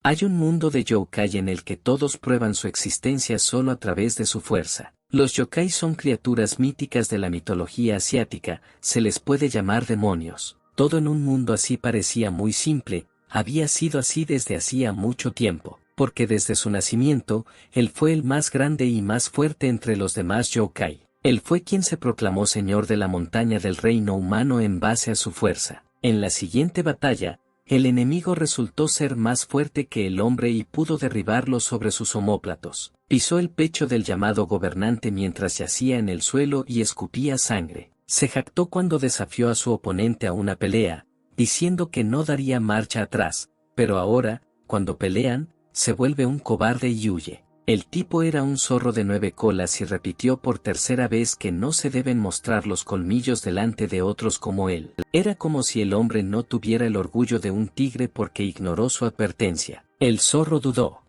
Hay un mundo de yokai en el que todos prueban su existencia solo a través de su fuerza. Los yokai son criaturas míticas de la mitología asiática, se les puede llamar demonios. Todo en un mundo así parecía muy simple, había sido así desde hacía mucho tiempo, porque desde su nacimiento, él fue el más grande y más fuerte entre los demás yokai. Él fue quien se proclamó señor de la montaña del reino humano en base a su fuerza. En la siguiente batalla, el enemigo resultó ser más fuerte que el hombre y pudo derribarlo sobre sus omóplatos. Pisó el pecho del llamado gobernante mientras yacía en el suelo y escupía sangre. Se jactó cuando desafió a su oponente a una pelea, diciendo que no daría marcha atrás, pero ahora, cuando pelean, se vuelve un cobarde y huye. El tipo era un zorro de 9 colas y repitió por tercera vez que no se deben mostrar los colmillos delante de otros como él. Era como si el hombre no tuviera el orgullo de un tigre porque ignoró su advertencia. El zorro dudó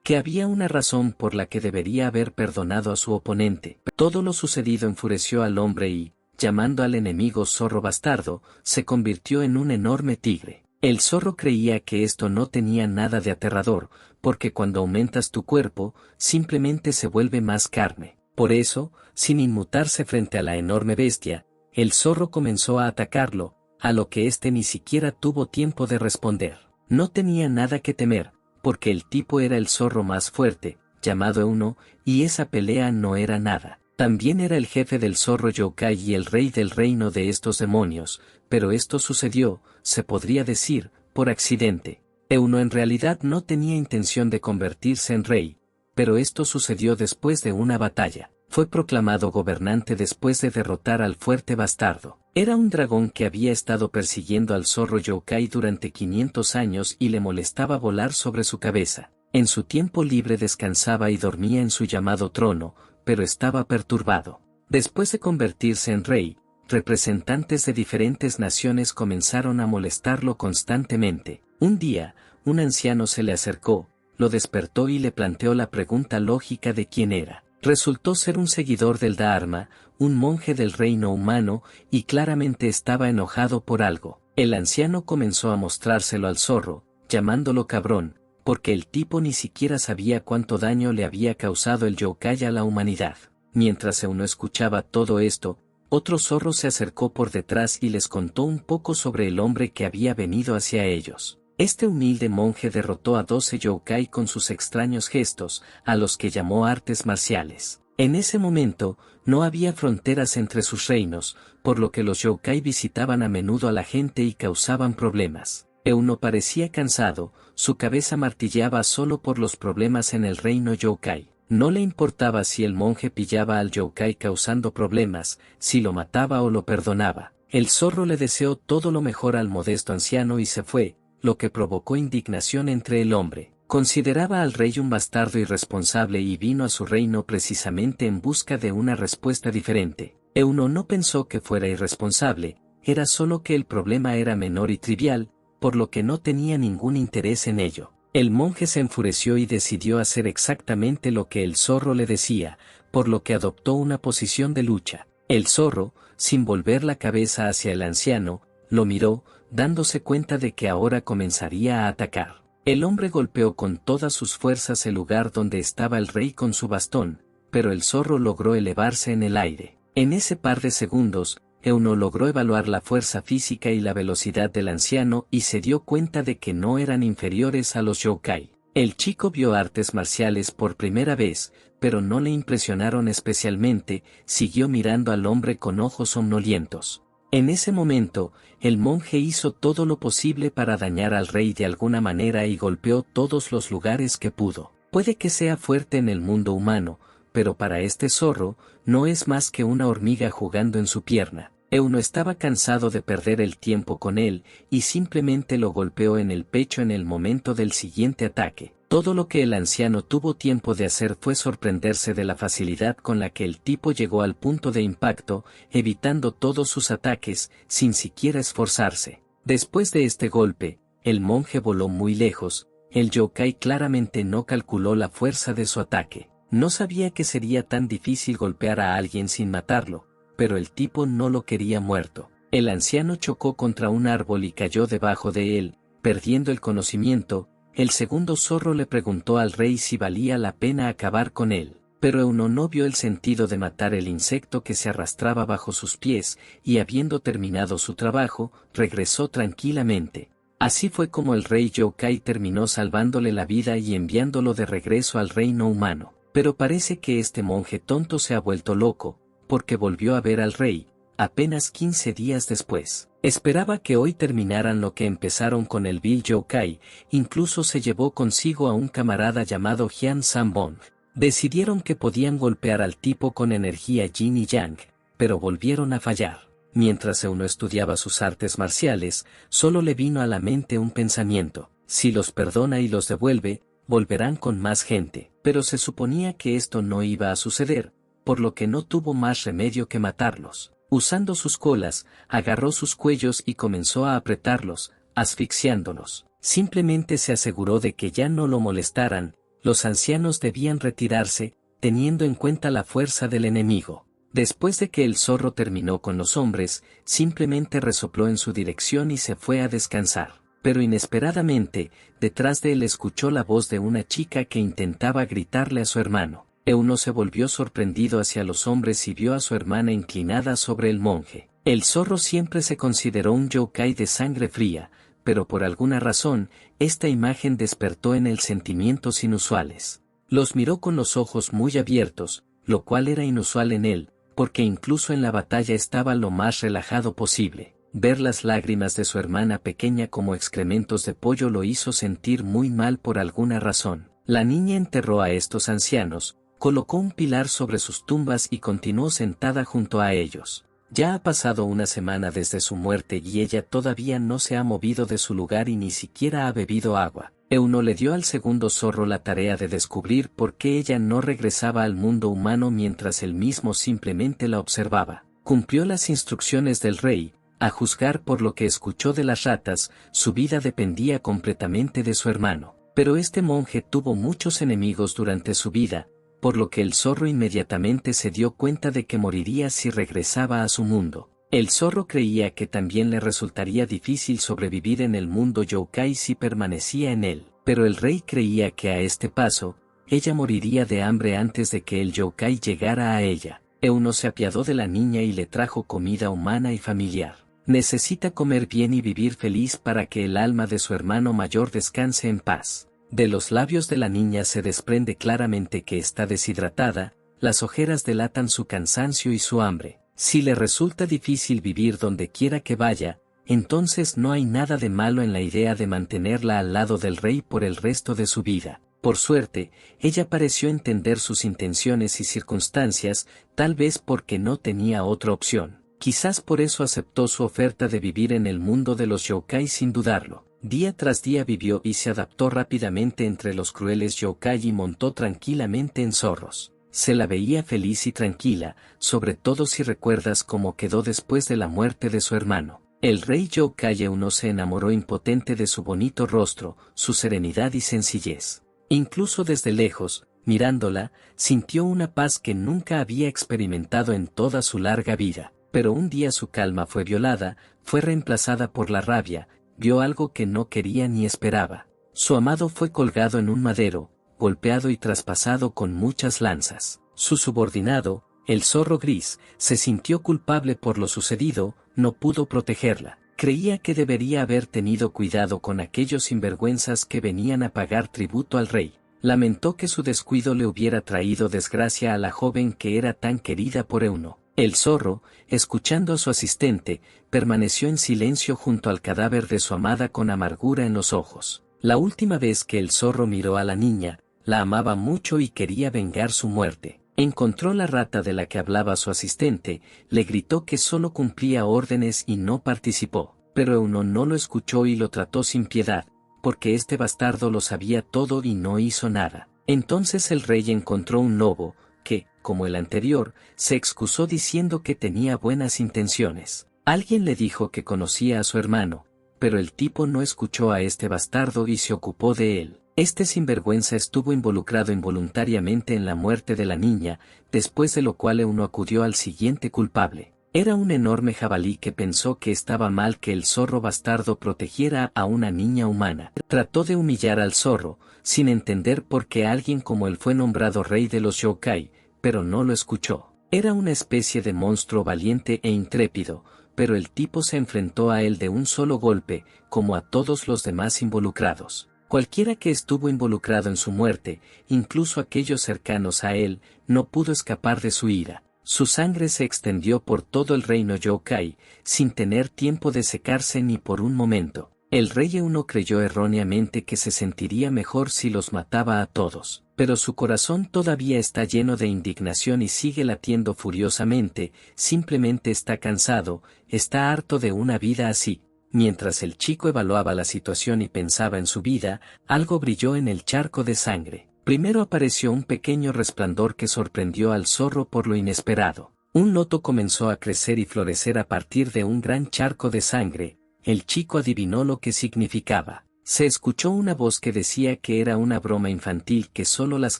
que había una razón por la que debería haber perdonado a su oponente. Todo lo sucedido enfureció al hombre y, llamando al enemigo zorro bastardo, se convirtió en un enorme tigre. El zorro creía que esto no tenía nada de aterrador, porque cuando aumentas tu cuerpo, simplemente se vuelve más carne. Por eso, sin inmutarse frente a la enorme bestia, el zorro comenzó a atacarlo, a lo que éste ni siquiera tuvo tiempo de responder. No tenía nada que temer, porque el tipo era el zorro más fuerte, llamado Euno, y esa pelea no era nada. También era el jefe del zorro yokai y el rey del reino de estos demonios, pero esto sucedió, se podría decir, por accidente. Euno en realidad no tenía intención de convertirse en rey, pero esto sucedió después de una batalla. Fue proclamado gobernante después de derrotar al fuerte bastardo. Era un dragón que había estado persiguiendo al zorro yokai durante 500 años y le molestaba volar sobre su cabeza. En su tiempo libre descansaba y dormía en su llamado trono, pero estaba perturbado. Después de convertirse en rey, representantes de diferentes naciones comenzaron a molestarlo constantemente. Un día, un anciano se le acercó, lo despertó y le planteó la pregunta lógica de quién era. Resultó ser un seguidor del Dharma, un monje del reino humano, y claramente estaba enojado por algo. El anciano comenzó a mostrárselo al zorro, llamándolo cabrón, porque el tipo ni siquiera sabía cuánto daño le había causado el yokai a la humanidad. Mientras Euno escuchaba todo esto, otro zorro se acercó por detrás y les contó un poco sobre el hombre que había venido hacia ellos. Este humilde monje derrotó a 12 yokai con sus extraños gestos, a los que llamó artes marciales. En ese momento, no había fronteras entre sus reinos, por lo que los yokai visitaban a menudo a la gente y causaban problemas. Euno parecía cansado, su cabeza martilleaba solo por los problemas en el reino yokai. No le importaba si el monje pillaba al yokai causando problemas, si lo mataba o lo perdonaba. El zorro le deseó todo lo mejor al modesto anciano y se fue, lo que provocó indignación entre el hombre. Consideraba al rey un bastardo irresponsable y vino a su reino precisamente en busca de una respuesta diferente. Euno no pensó que fuera irresponsable, era solo que el problema era menor y trivial, por lo que no tenía ningún interés en ello. El monje se enfureció y decidió hacer exactamente lo que el zorro le decía, por lo que adoptó una posición de lucha. El zorro, sin volver la cabeza hacia el anciano, lo miró, dándose cuenta de que ahora comenzaría a atacar. El hombre golpeó con todas sus fuerzas el lugar donde estaba el rey con su bastón, pero el zorro logró elevarse en el aire. En ese par de segundos, Euno logró evaluar la fuerza física y la velocidad del anciano y se dio cuenta de que no eran inferiores a los yokai. El chico vio artes marciales por primera vez, pero no le impresionaron especialmente, siguió mirando al hombre con ojos somnolientos. En ese momento, el monje hizo todo lo posible para dañar al rey de alguna manera y golpeó todos los lugares que pudo. Puede que sea fuerte en el mundo humano, pero para este zorro, no es más que una hormiga jugando en su pierna. Euno estaba cansado de perder el tiempo con él, y simplemente lo golpeó en el pecho en el momento del siguiente ataque. Todo lo que el anciano tuvo tiempo de hacer fue sorprenderse de la facilidad con la que el tipo llegó al punto de impacto, evitando todos sus ataques, sin siquiera esforzarse. Después de este golpe, el monje voló muy lejos, el yokai claramente no calculó la fuerza de su ataque. No sabía que sería tan difícil golpear a alguien sin matarlo, pero el tipo no lo quería muerto. El anciano chocó contra un árbol y cayó debajo de él, perdiendo el conocimiento, El segundo zorro le preguntó al rey si valía la pena acabar con él, pero Euno no vio el sentido de matar el insecto que se arrastraba bajo sus pies, y habiendo terminado su trabajo, regresó tranquilamente. Así fue como el rey Yokai terminó salvándole la vida y enviándolo de regreso al reino humano. Pero parece que este monje tonto se ha vuelto loco, porque volvió a ver al rey, apenas 15 días después. Esperaba que hoy terminaran lo que empezaron con el vil Yokai, incluso se llevó consigo a un camarada llamado Hyun Sam-bong. Decidieron que podían golpear al tipo con energía yin y yang, pero volvieron a fallar. Mientras Euno estudiaba sus artes marciales, solo le vino a la mente un pensamiento: si los perdona y los devuelve, volverán con más gente. Pero se suponía que esto no iba a suceder, por lo que no tuvo más remedio que matarlos. Usando sus colas, agarró sus cuellos y comenzó a apretarlos, asfixiándolos. Simplemente se aseguró de que ya no lo molestaran. Los ancianos debían retirarse, teniendo en cuenta la fuerza del enemigo. Después de que el zorro terminó con los hombres, simplemente resopló en su dirección y se fue a descansar. Pero inesperadamente, detrás de él escuchó la voz de una chica que intentaba gritarle a su hermano. Euno se volvió sorprendido hacia los hombres y vio a su hermana inclinada sobre el monje. El zorro siempre se consideró un yokai de sangre fría, pero por alguna razón, esta imagen despertó en él sentimientos inusuales. Los miró con los ojos muy abiertos, lo cual era inusual en él, porque incluso en la batalla estaba lo más relajado posible. Ver las lágrimas de su hermana pequeña como excrementos de pollo lo hizo sentir muy mal por alguna razón. La niña enterró a estos ancianos, colocó un pilar sobre sus tumbas y continuó sentada junto a ellos. Ya ha pasado una semana desde su muerte y ella todavía no se ha movido de su lugar y ni siquiera ha bebido agua. Euno le dio al segundo zorro la tarea de descubrir por qué ella no regresaba al mundo humano mientras él mismo simplemente la observaba. Cumplió las instrucciones del rey. A juzgar por lo que escuchó de las ratas, su vida dependía completamente de su hermano. Pero este monje tuvo muchos enemigos durante su vida, por lo que el zorro inmediatamente se dio cuenta de que moriría si regresaba a su mundo. El zorro creía que también le resultaría difícil sobrevivir en el mundo yokai si permanecía en él, pero el rey creía que a este paso, ella moriría de hambre antes de que el yokai llegara a ella. Euno se apiadó de la niña y le trajo comida humana y familiar. Necesita comer bien y vivir feliz para que el alma de su hermano mayor descanse en paz. De los labios de la niña se desprende claramente que está deshidratada, las ojeras delatan su cansancio y su hambre. Si le resulta difícil vivir donde quiera que vaya, entonces no hay nada de malo en la idea de mantenerla al lado del rey por el resto de su vida. Por suerte, ella pareció entender sus intenciones y circunstancias, tal vez porque no tenía otra opción. Quizás por eso aceptó su oferta de vivir en el mundo de los yokai sin dudarlo. Día tras día vivió y se adaptó rápidamente entre los crueles yokai y montó tranquilamente en zorros. Se la veía feliz y tranquila, sobre todo si recuerdas cómo quedó después de la muerte de su hermano. El rey yokai Euno se enamoró impotente de su bonito rostro, su serenidad y sencillez. Incluso desde lejos, mirándola, sintió una paz que nunca había experimentado en toda su larga vida. Pero un día su calma fue violada, fue reemplazada por la rabia, vio algo que no quería ni esperaba. Su amado fue colgado en un madero, golpeado y traspasado con muchas lanzas. Su subordinado, el zorro gris, se sintió culpable por lo sucedido, no pudo protegerla. Creía que debería haber tenido cuidado con aquellos sinvergüenzas que venían a pagar tributo al rey. Lamentó que su descuido le hubiera traído desgracia a la joven que era tan querida por Euno. El zorro, escuchando a su asistente, permaneció en silencio junto al cadáver de su amada con amargura en los ojos. La última vez que el zorro miró a la niña, la amaba mucho y quería vengar su muerte. Encontró la rata de la que hablaba su asistente, le gritó que solo cumplía órdenes y no participó, pero Euno no lo escuchó y lo trató sin piedad, porque este bastardo lo sabía todo y no hizo nada. Entonces el rey encontró un lobo, que, como el anterior, se excusó diciendo que tenía buenas intenciones. Alguien le dijo que conocía a su hermano, pero el tipo no escuchó a este bastardo y se ocupó de él. Este sinvergüenza estuvo involucrado involuntariamente en la muerte de la niña, después de lo cual Euno acudió al siguiente culpable. Era un enorme jabalí que pensó que estaba mal que el zorro bastardo protegiera a una niña humana. Trató de humillar al zorro, sin entender por qué alguien como él fue nombrado rey de los yokai, pero no lo escuchó. Era una especie de monstruo valiente e intrépido, pero el tipo se enfrentó a él de un solo golpe, como a todos los demás involucrados. Cualquiera que estuvo involucrado en su muerte, incluso aquellos cercanos a él, no pudo escapar de su ira. Su sangre se extendió por todo el reino yokai, sin tener tiempo de secarse ni por un momento. El rey Euno creyó erróneamente que se sentiría mejor si los mataba a todos, pero su corazón todavía está lleno de indignación y sigue latiendo furiosamente, simplemente está cansado, está harto de una vida así. Mientras el chico evaluaba la situación y pensaba en su vida, algo brilló en el charco de sangre. Primero apareció un pequeño resplandor que sorprendió al zorro por lo inesperado. Un loto comenzó a crecer y florecer a partir de un gran charco de sangre. El chico adivinó lo que significaba. Se escuchó una voz que decía que era una broma infantil que solo las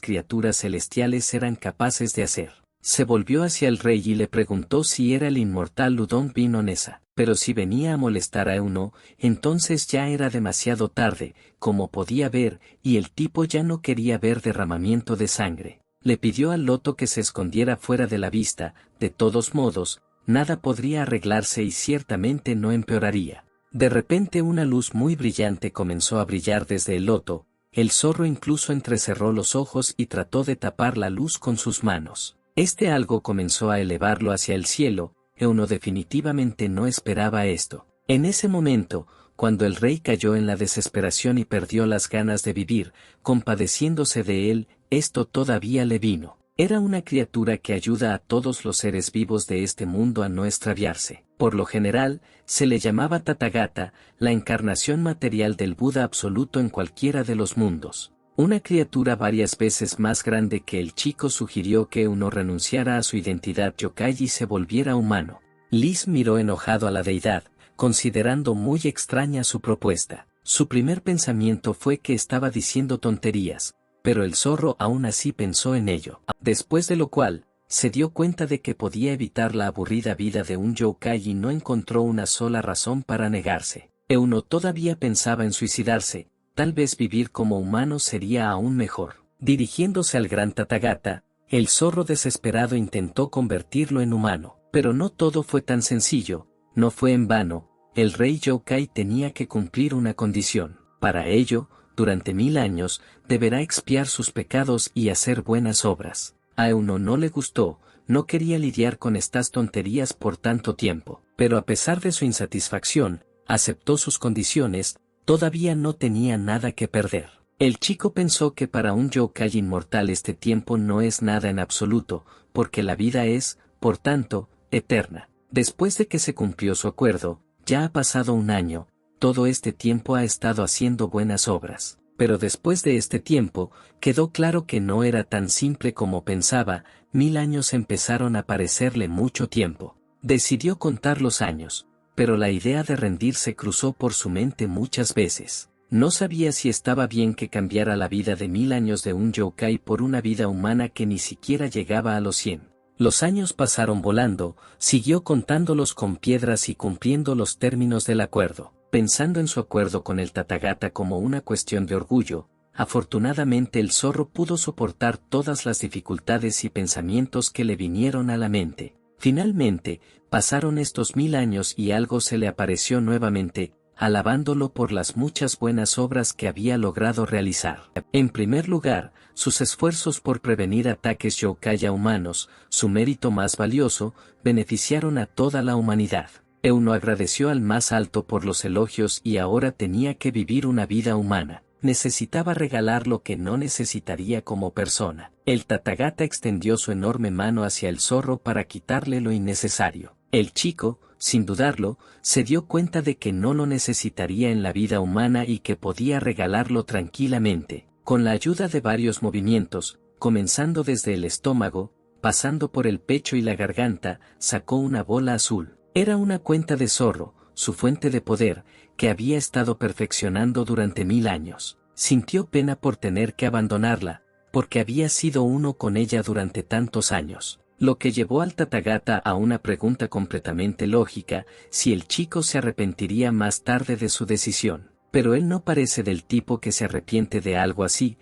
criaturas celestiales eran capaces de hacer. Se volvió hacia el rey y le preguntó si era el inmortal Ludon Pinonesa, pero si venía a molestar a Euno, entonces ya era demasiado tarde, como podía ver, y el tipo ya no quería ver derramamiento de sangre. Le pidió al loto que se escondiera fuera de la vista, de todos modos, nada podría arreglarse y ciertamente no empeoraría. De repente una luz muy brillante comenzó a brillar desde el loto, el zorro incluso entrecerró los ojos y trató de tapar la luz con sus manos. Este algo comenzó a elevarlo hacia el cielo. Euno definitivamente no esperaba esto. En ese momento, cuando el rey cayó en la desesperación y perdió las ganas de vivir, compadeciéndose de él, esto todavía le vino. Era una criatura que ayuda a todos los seres vivos de este mundo a no extraviarse. Por lo general, se le llamaba Tathagata, la encarnación material del Buda absoluto en cualquiera de los mundos. Una criatura varias veces más grande que el chico sugirió que Euno renunciara a su identidad yokai y se volviera humano. Liz miró enojado a la deidad, considerando muy extraña su propuesta. Su primer pensamiento fue que estaba diciendo tonterías, pero el zorro aún así pensó en ello. Después de lo cual, se dio cuenta de que podía evitar la aburrida vida de un yokai y no encontró una sola razón para negarse. Euno todavía pensaba en suicidarse. Tal vez vivir como humano sería aún mejor. Dirigiéndose al gran Tathagata, el zorro desesperado intentó convertirlo en humano. Pero no todo fue tan sencillo, no fue en vano, el rey yokai tenía que cumplir una condición. Para ello, durante 1000 años, deberá expiar sus pecados y hacer buenas obras. A Euno no le gustó, no quería lidiar con estas tonterías por tanto tiempo, pero a pesar de su insatisfacción, aceptó sus condiciones. Todavía no tenía nada que perder. El chico pensó que para un yokai inmortal este tiempo no es nada en absoluto, porque la vida es, por tanto, eterna. Después de que se cumplió su acuerdo, ya ha pasado un año, todo este tiempo ha estado haciendo buenas obras. Pero después de este tiempo, quedó claro que no era tan simple como pensaba. 1000 años empezaron a parecerle mucho tiempo. Decidió contar los años. Pero la idea de rendirse cruzó por su mente muchas veces. No sabía si estaba bien que cambiara la vida de 1000 años de un yokai por una vida humana que ni siquiera llegaba a los 100. Los años pasaron volando, siguió contándolos con piedras y cumpliendo los términos del acuerdo, pensando en su acuerdo con el Tathagata como una cuestión de orgullo. Afortunadamente el zorro pudo soportar todas las dificultades y pensamientos que le vinieron a la mente. Finalmente, pasaron estos 1000 años y algo se le apareció nuevamente, alabándolo por las muchas buenas obras que había logrado realizar. En primer lugar, sus esfuerzos por prevenir ataques yokai a humanos, su mérito más valioso, beneficiaron a toda la humanidad. Euno agradeció al más alto por los elogios y ahora tenía que vivir una vida humana. Necesitaba regalar lo que no necesitaría como persona. El Tathagata extendió su enorme mano hacia el zorro para quitarle lo innecesario. El chico, sin dudarlo, se dio cuenta de que no lo necesitaría en la vida humana y que podía regalarlo tranquilamente. Con la ayuda de varios movimientos, comenzando desde el estómago, pasando por el pecho y la garganta, sacó una bola azul. Era una cuenta de zorro, su fuente de poder, que había estado perfeccionando durante 1000 años. Sintió pena por tener que abandonarla, porque había sido uno con ella durante tantos años. Lo que llevó al Tathagata a una pregunta completamente lógica, si el chico se arrepentiría más tarde de su decisión. Pero él no parece del tipo que se arrepiente de algo así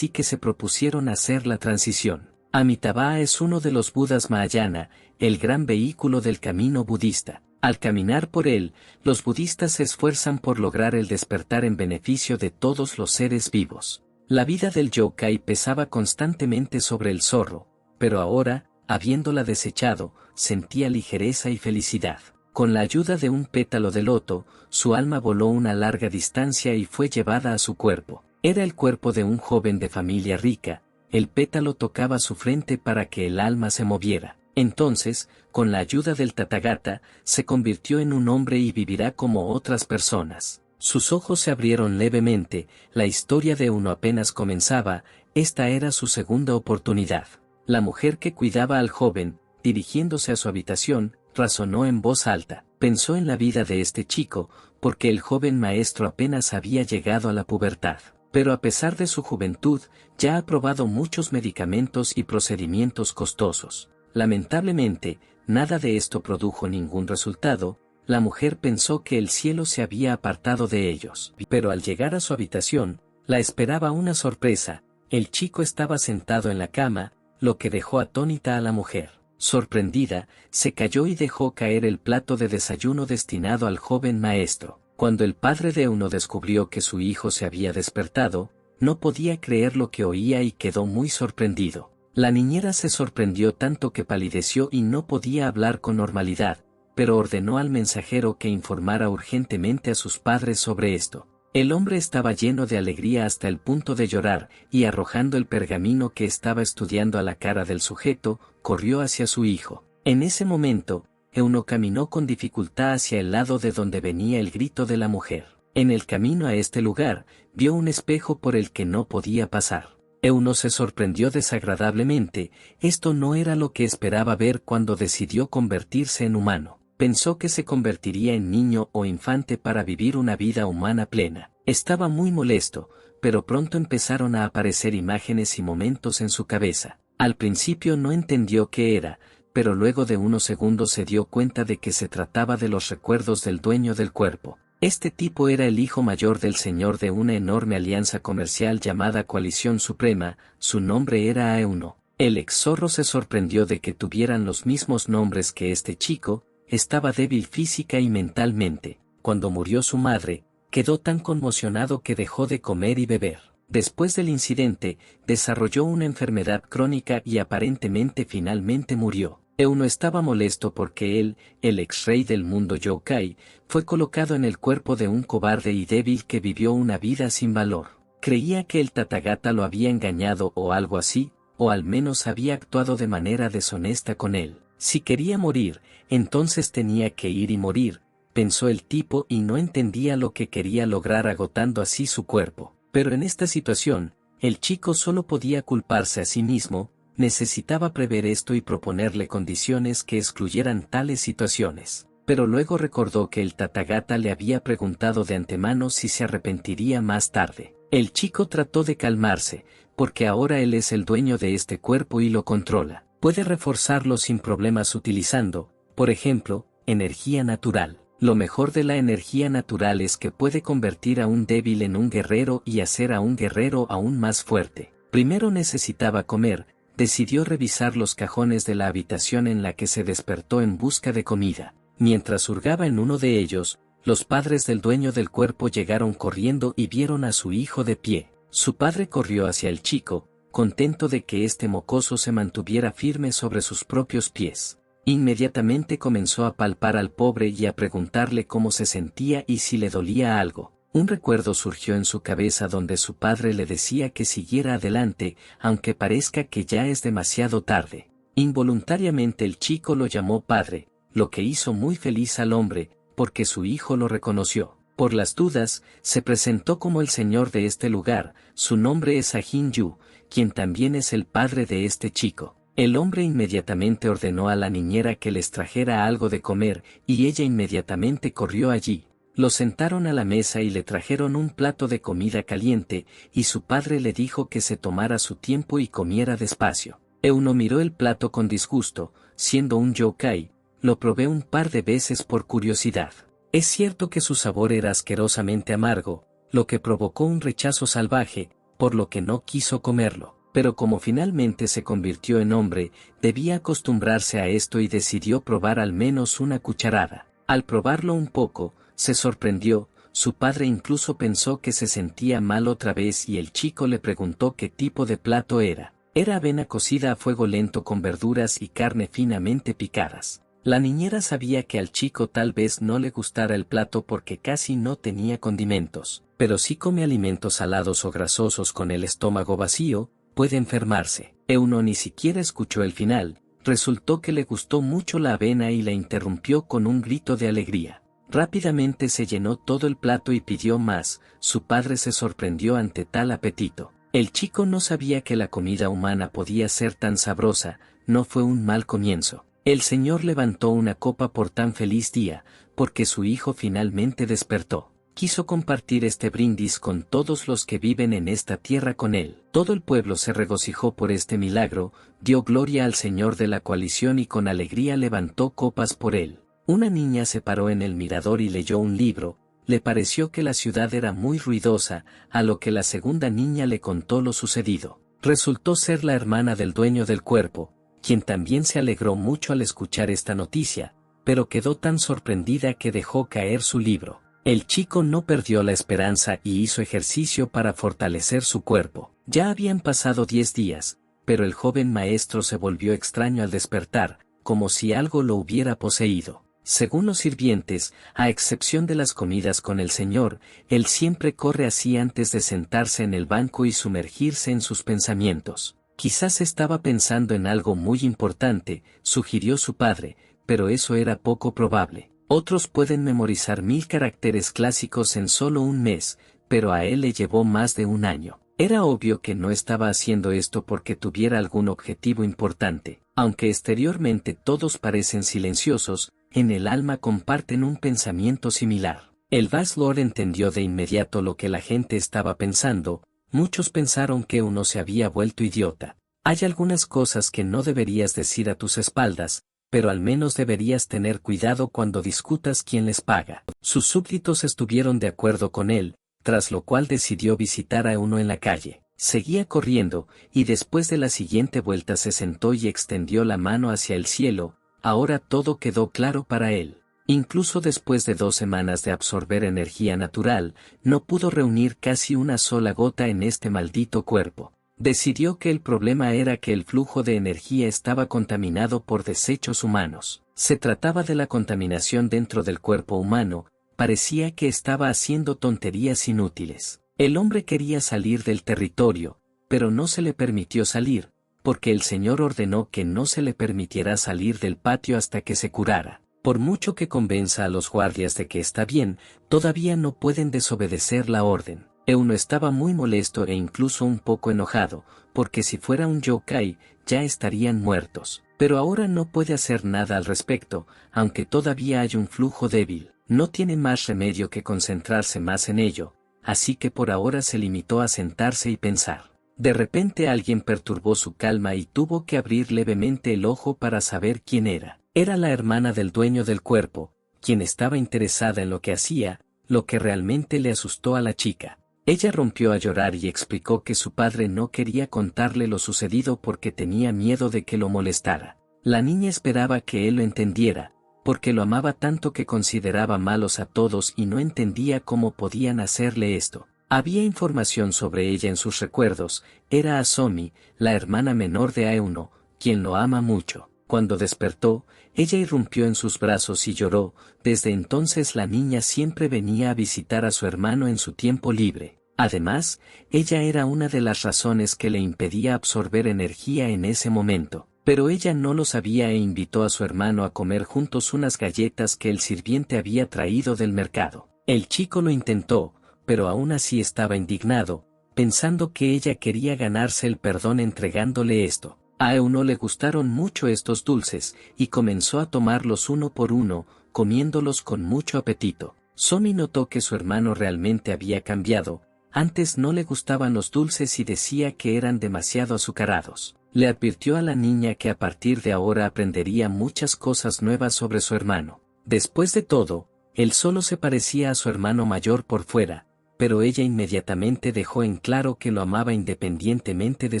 que se propusieron hacer la transición. Amitabha es uno de los Budas Mahayana, el gran vehículo del camino budista. Al caminar por él, los budistas se esfuerzan por lograr el despertar en beneficio de todos los seres vivos. La vida del yokai pesaba constantemente sobre el zorro, pero ahora, habiéndola desechado, sentía ligereza y felicidad. Con la ayuda de un pétalo de loto, su alma voló una larga distancia y fue llevada a su cuerpo. Era el cuerpo de un joven de familia rica, el pétalo tocaba su frente para que el alma se moviera. Entonces, con la ayuda del Tathagata, se convirtió en un hombre y vivirá como otras personas. Sus ojos se abrieron levemente, la historia de uno apenas comenzaba, esta era su segunda oportunidad. La mujer que cuidaba al joven, dirigiéndose a su habitación, razonó en voz alta. Pensó en la vida de este chico, porque el joven maestro apenas había llegado a la pubertad. Pero a pesar de su juventud, ya ha probado muchos medicamentos y procedimientos costosos. Lamentablemente, nada de esto produjo ningún resultado. La mujer pensó que el cielo se había apartado de ellos. Pero al llegar a su habitación, la esperaba una sorpresa. El chico estaba sentado en la cama, lo que dejó atónita a la mujer. Sorprendida, se cayó y dejó caer el plato de desayuno destinado al joven maestro. Cuando el padre de uno descubrió que su hijo se había despertado, no podía creer lo que oía y quedó muy sorprendido. La niñera se sorprendió tanto que palideció y no podía hablar con normalidad, pero ordenó al mensajero que informara urgentemente a sus padres sobre esto. El hombre estaba lleno de alegría hasta el punto de llorar, y arrojando el pergamino que estaba estudiando a la cara del sujeto, corrió hacia su hijo. En ese momento, Euno caminó con dificultad hacia el lado de donde venía el grito de la mujer. En el camino a este lugar, vio un espejo por el que no podía pasar. Euno se sorprendió desagradablemente, esto no era lo que esperaba ver cuando decidió convertirse en humano. Pensó que se convertiría en niño o infante para vivir una vida humana plena. Estaba muy molesto, pero pronto empezaron a aparecer imágenes y momentos en su cabeza. Al principio no entendió qué era, pero luego de unos segundos se dio cuenta de que se trataba de los recuerdos del dueño del cuerpo. Este tipo era el hijo mayor del señor de una enorme alianza comercial llamada Coalición Suprema, su nombre era Euno. El ex zorro se sorprendió de que tuvieran los mismos nombres que este chico. Estaba débil física y mentalmente. Cuando murió su madre, quedó tan conmocionado que dejó de comer y beber. Después del incidente, desarrolló una enfermedad crónica y aparentemente finalmente murió. Euno estaba molesto porque él, el ex-rey del mundo yokai, fue colocado en el cuerpo de un cobarde y débil que vivió una vida sin valor. Creía que el Tathagata lo había engañado o algo así, o al menos había actuado de manera deshonesta con él. Si quería morir, entonces tenía que ir y morir, pensó el tipo y no entendía lo que quería lograr agotando así su cuerpo. Pero en esta situación, el chico solo podía culparse a sí mismo, necesitaba prever esto y proponerle condiciones que excluyeran tales situaciones. Pero luego recordó que el Tathagata le había preguntado de antemano si se arrepentiría más tarde. El chico trató de calmarse, porque ahora él es el dueño de este cuerpo y lo controla. Puede reforzarlo sin problemas utilizando, por ejemplo, energía natural. Lo mejor de la energía natural es que puede convertir a un débil en un guerrero y hacer a un guerrero aún más fuerte. Primero necesitaba comer, decidió revisar los cajones de la habitación en la que se despertó en busca de comida. Mientras hurgaba en uno de ellos, los padres del dueño del cuerpo llegaron corriendo y vieron a su hijo de pie. Su padre corrió hacia el chico, contento de que este mocoso se mantuviera firme sobre sus propios pies. Inmediatamente comenzó a palpar al pobre y a preguntarle cómo se sentía y si le dolía algo. Un recuerdo surgió en su cabeza donde su padre le decía que siguiera adelante, aunque parezca que ya es demasiado tarde. Involuntariamente el chico lo llamó padre, lo que hizo muy feliz al hombre, porque su hijo lo reconoció. Por las dudas, se presentó como el señor de este lugar, su nombre es Ajin Yu, quien también es el padre de este chico. El hombre inmediatamente ordenó a la niñera que les trajera algo de comer, y ella inmediatamente corrió allí. Lo sentaron a la mesa y le trajeron un plato de comida caliente, y su padre le dijo que se tomara su tiempo y comiera despacio. Euno miró el plato con disgusto. Siendo un yokai, lo probé un par de veces por curiosidad. Es cierto que su sabor era asquerosamente amargo, lo que provocó un rechazo salvaje, por lo que no quiso comerlo. Pero como finalmente se convirtió en hombre, debía acostumbrarse a esto y decidió probar al menos una cucharada. Al probarlo un poco, se sorprendió. Su padre incluso pensó que se sentía mal otra vez y el chico le preguntó qué tipo de plato era. Era avena cocida a fuego lento con verduras y carne finamente picadas. La niñera sabía que al chico tal vez no le gustara el plato porque casi no tenía condimentos, pero si come alimentos salados o grasosos con el estómago vacío, puede enfermarse. Euno ni siquiera escuchó el final. Resultó que le gustó mucho la avena y la interrumpió con un grito de alegría. Rápidamente se llenó todo el plato y pidió más. Su padre se sorprendió ante tal apetito. El chico no sabía que la comida humana podía ser tan sabrosa. No fue un mal comienzo. El señor levantó una copa por tan feliz día, porque su hijo finalmente despertó. Quiso compartir este brindis con todos los que viven en esta tierra con él. Todo el pueblo se regocijó por este milagro, dio gloria al Señor de la coalición y con alegría levantó copas por él. Una niña se paró en el mirador y leyó un libro. Le pareció que la ciudad era muy ruidosa, a lo que la segunda niña le contó lo sucedido. Resultó ser la hermana del dueño del cuerpo, quien también se alegró mucho al escuchar esta noticia, pero quedó tan sorprendida que dejó caer su libro. El chico no perdió la esperanza y hizo ejercicio para fortalecer su cuerpo. Ya habían pasado 10 días, pero el joven maestro se volvió extraño al despertar, como si algo lo hubiera poseído. Según los sirvientes, a excepción de las comidas con el señor, él siempre corre así antes de sentarse en el banco y sumergirse en sus pensamientos. Quizás estaba pensando en algo muy importante, sugirió su padre, pero eso era poco probable. Otros pueden memorizar 1000 caracteres clásicos en solo un mes, pero a él le llevó más de un año. Era obvio que no estaba haciendo esto porque tuviera algún objetivo importante. Aunque exteriormente todos parecen silenciosos, en el alma comparten un pensamiento similar. El Vast Lord entendió de inmediato lo que la gente estaba pensando. Muchos pensaron que uno se había vuelto idiota. Hay algunas cosas que no deberías decir a tus espaldas, pero al menos deberías tener cuidado cuando discutas quién les paga. Sus súbditos estuvieron de acuerdo con él, tras lo cual decidió visitar a uno en la calle. Seguía corriendo, y después de la siguiente vuelta se sentó y extendió la mano hacia el cielo. Ahora todo quedó claro para él. Incluso después de 2 semanas de absorber energía natural, no pudo reunir casi una sola gota en este maldito cuerpo. Decidió que el problema era que el flujo de energía estaba contaminado por desechos humanos. Se trataba de la contaminación dentro del cuerpo humano. Parecía que estaba haciendo tonterías inútiles. El hombre quería salir del territorio, pero no se le permitió salir, porque el Señor ordenó que no se le permitiera salir del patio hasta que se curara. Por mucho que convenza a los guardias de que está bien, todavía no pueden desobedecer la orden. Euno estaba muy molesto e incluso un poco enojado, porque si fuera un yokai, ya estarían muertos. Pero ahora no puede hacer nada al respecto, aunque todavía hay un flujo débil. No tiene más remedio que concentrarse más en ello, así que por ahora se limitó a sentarse y pensar. De repente alguien perturbó su calma y tuvo que abrir levemente el ojo para saber quién era. Era la hermana del dueño del cuerpo, quien estaba interesada en lo que hacía, lo que realmente le asustó a la chica. Ella rompió a llorar y explicó que su padre no quería contarle lo sucedido porque tenía miedo de que lo molestara. La niña esperaba que él lo entendiera, porque lo amaba tanto que consideraba malos a todos y no entendía cómo podían hacerle esto. Había información sobre ella en sus recuerdos. Era Asomi, la hermana menor de Euno, quien lo ama mucho. Cuando despertó, ella irrumpió en sus brazos y lloró. Desde entonces la niña siempre venía a visitar a su hermano en su tiempo libre. Además, ella era una de las razones que le impedía absorber energía en ese momento. Pero ella no lo sabía e invitó a su hermano a comer juntos unas galletas que el sirviente había traído del mercado. El chico lo intentó, pero aún así estaba indignado, pensando que ella quería ganarse el perdón entregándole esto. A Euno le gustaron mucho estos dulces, y comenzó a tomarlos uno por uno, comiéndolos con mucho apetito. Somi notó que su hermano realmente había cambiado. Antes no le gustaban los dulces y decía que eran demasiado azucarados. Le advirtió a la niña que a partir de ahora aprendería muchas cosas nuevas sobre su hermano. Después de todo, él solo se parecía a su hermano mayor por fuera, pero ella inmediatamente dejó en claro que lo amaba independientemente de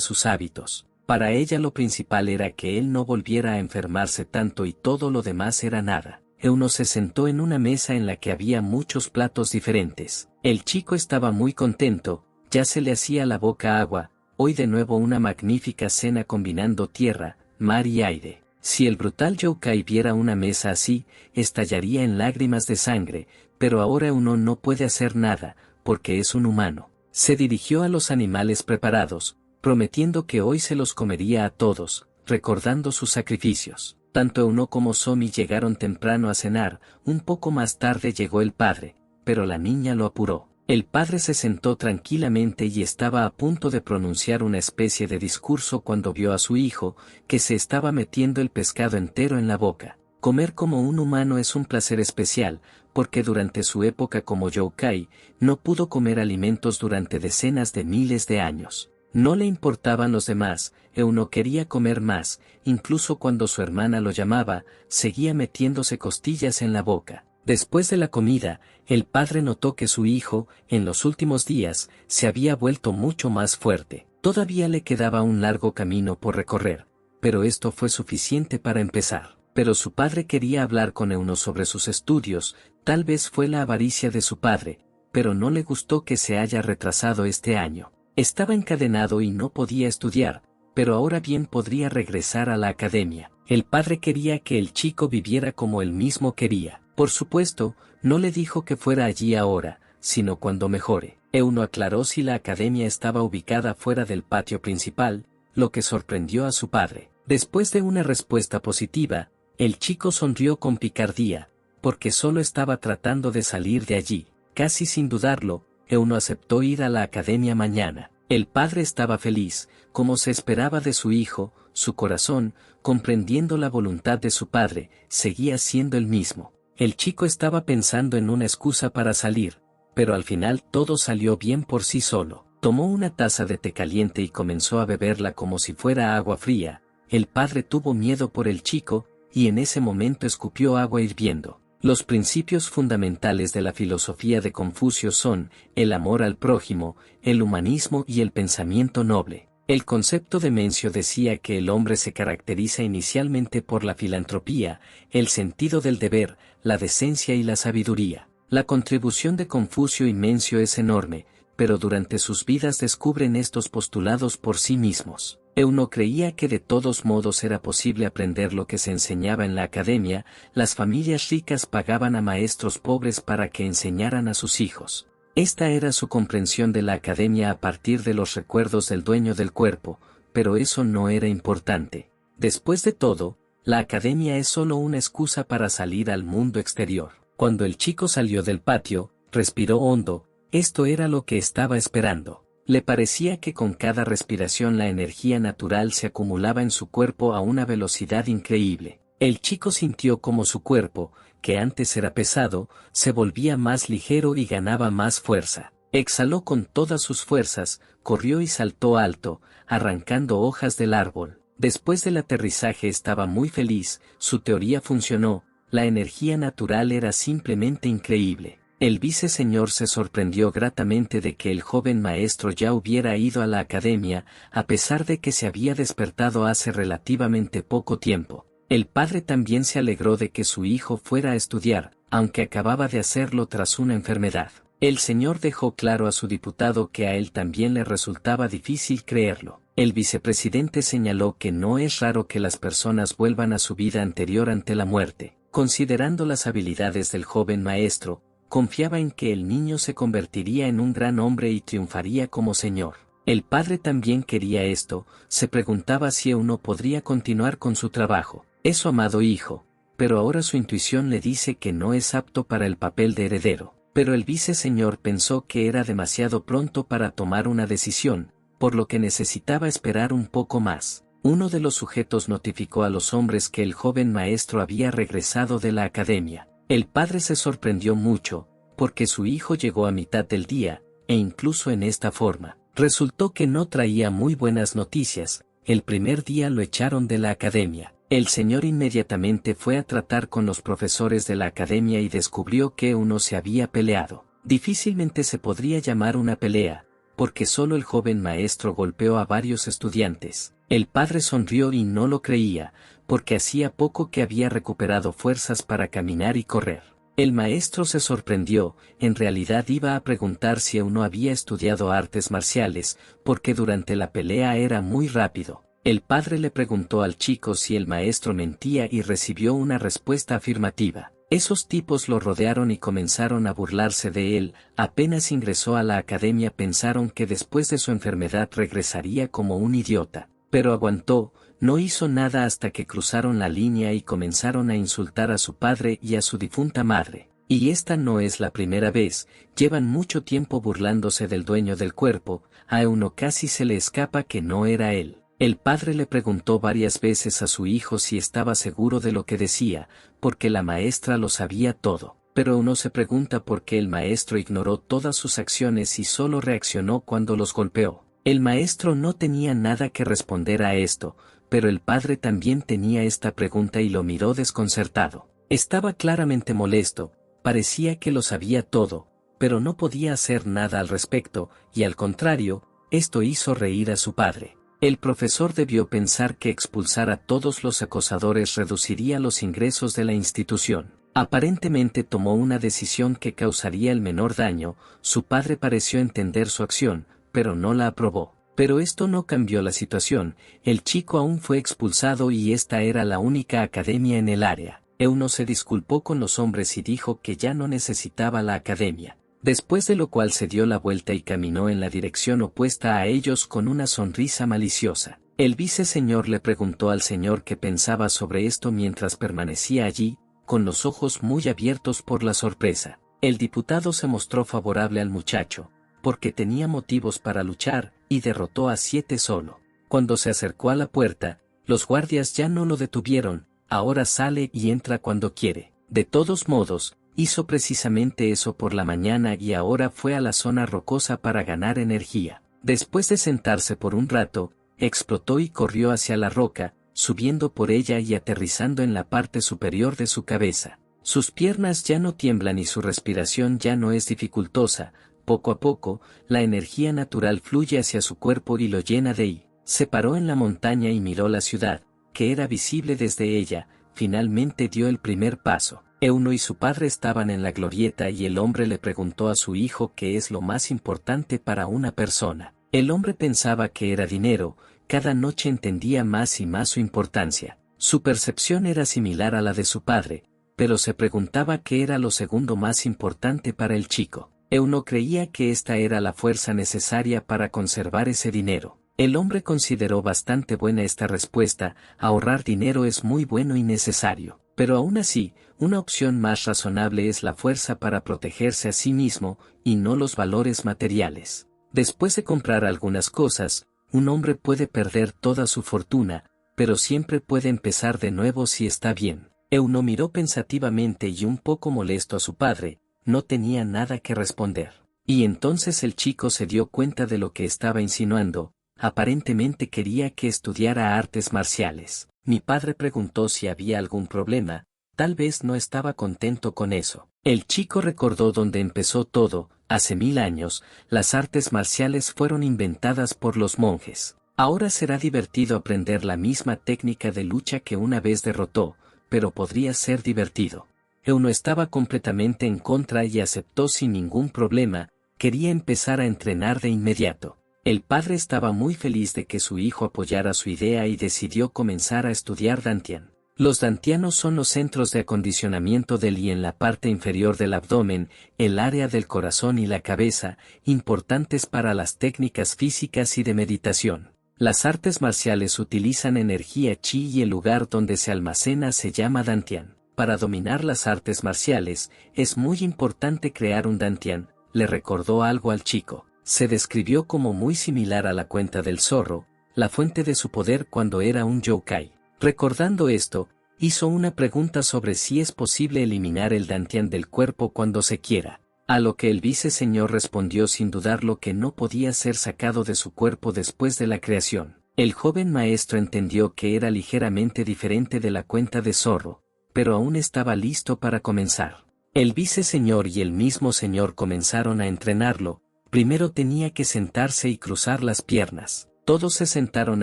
sus hábitos. Para ella lo principal era que él no volviera a enfermarse tanto y todo lo demás era nada. Euno se sentó en una mesa en la que había muchos platos diferentes. El chico estaba muy contento, ya se le hacía la boca agua. Hoy de nuevo una magnífica cena combinando tierra, mar y aire. Si el brutal yokai viera una mesa así, estallaría en lágrimas de sangre, pero ahora uno no puede hacer nada, porque es un humano. Se dirigió a los animales preparados, prometiendo que hoy se los comería a todos, recordando sus sacrificios. Tanto uno como Somi llegaron temprano a cenar, un poco más tarde llegó el padre, pero la niña lo apuró. El padre se sentó tranquilamente y estaba a punto de pronunciar una especie de discurso cuando vio a su hijo, que se estaba metiendo el pescado entero en la boca. Comer como un humano es un placer especial, porque durante su época como yokai, no pudo comer alimentos durante decenas de miles de años. No le importaban los demás, Euno quería comer más, incluso cuando su hermana lo llamaba, seguía metiéndose costillas en la boca. Después de la comida, el padre notó que su hijo, en los últimos días, se había vuelto mucho más fuerte. Todavía le quedaba un largo camino por recorrer, pero esto fue suficiente para empezar. Pero su padre quería hablar con Euno sobre sus estudios, tal vez fue la avaricia de su padre, pero no le gustó que se haya retrasado este año. Estaba encadenado y no podía estudiar, pero ahora bien podría regresar a la academia. El padre quería que el chico viviera como él mismo quería. Por supuesto, no le dijo que fuera allí ahora, sino cuando mejore. Euno aclaró si la academia estaba ubicada fuera del patio principal, lo que sorprendió a su padre. Después de una respuesta positiva, el chico sonrió con picardía, porque solo estaba tratando de salir de allí. Casi sin dudarlo, Euno aceptó ir a la academia mañana. El padre estaba feliz, como se esperaba de su hijo, su corazón, comprendiendo la voluntad de su padre, seguía siendo el mismo. El chico estaba pensando en una excusa para salir, pero al final todo salió bien por sí solo. Tomó una taza de té caliente y comenzó a beberla como si fuera agua fría. El padre tuvo miedo por el chico, y en ese momento escupió agua hirviendo. Los principios fundamentales de la filosofía de Confucio son el amor al prójimo, el humanismo y el pensamiento noble. El concepto de Mencio decía que el hombre se caracteriza inicialmente por la filantropía, el sentido del deber, la decencia y la sabiduría. La contribución de Confucio y Mencio es enorme, pero durante sus vidas descubren estos postulados por sí mismos. Euno creía que de todos modos era posible aprender lo que se enseñaba en la academia. Las familias ricas pagaban a maestros pobres para que enseñaran a sus hijos. Esta era su comprensión de la academia a partir de los recuerdos del dueño del cuerpo, pero eso no era importante. Después de todo, la academia es solo una excusa para salir al mundo exterior. Cuando el chico salió del patio, respiró hondo. Esto era lo que estaba esperando. Le parecía que con cada respiración la energía natural se acumulaba en su cuerpo a una velocidad increíble. El chico sintió como su cuerpo, que antes era pesado, se volvía más ligero y ganaba más fuerza. Exhaló con todas sus fuerzas, corrió y saltó alto, arrancando hojas del árbol. Después del aterrizaje estaba muy feliz, su teoría funcionó, la energía natural era simplemente increíble. El viceseñor se sorprendió gratamente de que el joven maestro ya hubiera ido a la academia, a pesar de que se había despertado hace relativamente poco tiempo. El padre también se alegró de que su hijo fuera a estudiar, aunque acababa de hacerlo tras una enfermedad. El señor dejó claro a su diputado que a él también le resultaba difícil creerlo. El vicepresidente señaló que no es raro que las personas vuelvan a su vida anterior ante la muerte. Considerando las habilidades del joven maestro, confiaba en que el niño se convertiría en un gran hombre y triunfaría como señor. El padre también quería esto, se preguntaba si uno podría continuar con su trabajo. Es su amado hijo, pero ahora su intuición le dice que no es apto para el papel de heredero. Pero el viceseñor pensó que era demasiado pronto para tomar una decisión, por lo que necesitaba esperar un poco más. Uno de los sujetos notificó a los hombres que el joven maestro había regresado de la academia. El padre se sorprendió mucho, porque su hijo llegó a mitad del día, e incluso en esta forma. Resultó que no traía muy buenas noticias, El primer día lo echaron de la academia. El señor inmediatamente fue a tratar con los profesores de la academia y descubrió que uno se había peleado. Difícilmente se podría llamar una pelea, porque solo el joven maestro golpeó a varios estudiantes. El padre sonrió y no lo creía, porque hacía poco que había recuperado fuerzas para caminar y correr. El maestro se sorprendió, en realidad iba a preguntar si uno había estudiado artes marciales, porque durante la pelea era muy rápido. El padre le preguntó al chico si el maestro mentía y recibió una respuesta afirmativa. Esos tipos lo rodearon y comenzaron a burlarse de él. Apenas ingresó a la academia pensaron que después de su enfermedad regresaría como un idiota. Pero aguantó, no hizo nada hasta que cruzaron la línea y comenzaron a insultar a su padre y a su difunta madre. Y esta no es la primera vez, llevan mucho tiempo burlándose del dueño del cuerpo, a uno casi se le escapa que no era él. El padre le preguntó varias veces a su hijo si estaba seguro de lo que decía, porque la maestra lo sabía todo. Pero uno se pregunta por qué el maestro ignoró todas sus acciones y solo reaccionó cuando los golpeó. El maestro no tenía nada que responder a esto, pero el padre también tenía esta pregunta y lo miró desconcertado. Estaba claramente molesto, parecía que lo sabía todo, pero no podía hacer nada al respecto, y al contrario, esto hizo reír a su padre. El profesor debió pensar que expulsar a todos los acosadores reduciría los ingresos de la institución. Aparentemente tomó una decisión que causaría el menor daño, su padre pareció entender su acción, pero no la aprobó. Pero esto no cambió la situación, el chico aún fue expulsado y esta era la única academia en el área. Euno se disculpó con los hombres y dijo que ya no necesitaba la academia. Después de lo cual se dio la vuelta y caminó en la dirección opuesta a ellos con una sonrisa maliciosa. El viceseñor le preguntó al señor qué pensaba sobre esto mientras permanecía allí, con los ojos muy abiertos por la sorpresa. El diputado se mostró favorable al muchacho, porque tenía motivos para luchar, y derrotó a 7 solo. Cuando se acercó a la puerta, los guardias ya no lo detuvieron, ahora sale y entra cuando quiere. De todos modos, hizo precisamente eso por la mañana y ahora fue a la zona rocosa para ganar energía. Después de sentarse por un rato, explotó y corrió hacia la roca, subiendo por ella y aterrizando en la parte superior de su cabeza. Sus piernas ya no tiemblan y su respiración ya no es dificultosa. Poco a poco, la energía natural fluye hacia su cuerpo y lo llena de y. Se paró en la montaña y miró la ciudad, que era visible desde ella. Finalmente dio el primer paso. Euno y su padre estaban en la glorieta y el hombre le preguntó a su hijo qué es lo más importante para una persona. El hombre pensaba que era dinero, cada noche entendía más y más su importancia. Su percepción era similar a la de su padre, pero se preguntaba qué era lo segundo más importante para el chico. Euno creía que esta era la fuerza necesaria para conservar ese dinero. El hombre consideró bastante buena esta respuesta, ahorrar dinero es muy bueno y necesario. Pero aún así, una opción más razonable es la fuerza para protegerse a sí mismo, y no los valores materiales. Después de comprar algunas cosas, un hombre puede perder toda su fortuna, pero siempre puede empezar de nuevo si está bien. Euno miró pensativamente y un poco molesto a su padre, no tenía nada que responder. Y entonces el chico se dio cuenta de lo que estaba insinuando, aparentemente quería que estudiara artes marciales. Mi padre preguntó si había algún problema, tal vez no estaba contento con eso. El chico recordó dónde empezó todo, hace 1000 años, las artes marciales fueron inventadas por los monjes. Ahora será divertido aprender la misma técnica de lucha que una vez derrotó, pero podría ser divertido. Euno estaba completamente en contra y aceptó sin ningún problema, quería empezar a entrenar de inmediato. El padre estaba muy feliz de que su hijo apoyara su idea y decidió comenzar a estudiar Dantian. Los dantianos son los centros de acondicionamiento del y en la parte inferior del abdomen, el área del corazón y la cabeza, importantes para las técnicas físicas y de meditación. Las artes marciales utilizan energía chi y el lugar donde se almacena se llama Dantian. Para dominar las artes marciales, es muy importante crear un Dantian, le recordó algo al chico. Se describió como muy similar a la cuenta del zorro, la fuente de su poder cuando era un yokai. Recordando esto, hizo una pregunta sobre si es posible eliminar el dantian del cuerpo cuando se quiera, a lo que el viceseñor respondió sin dudarlo que no podía ser sacado de su cuerpo después de la creación. El joven maestro entendió que era ligeramente diferente de la cuenta de Zorro, pero aún estaba listo para comenzar. El viceseñor y el mismo señor comenzaron a entrenarlo. Primero tenía que sentarse y cruzar las piernas. Todos se sentaron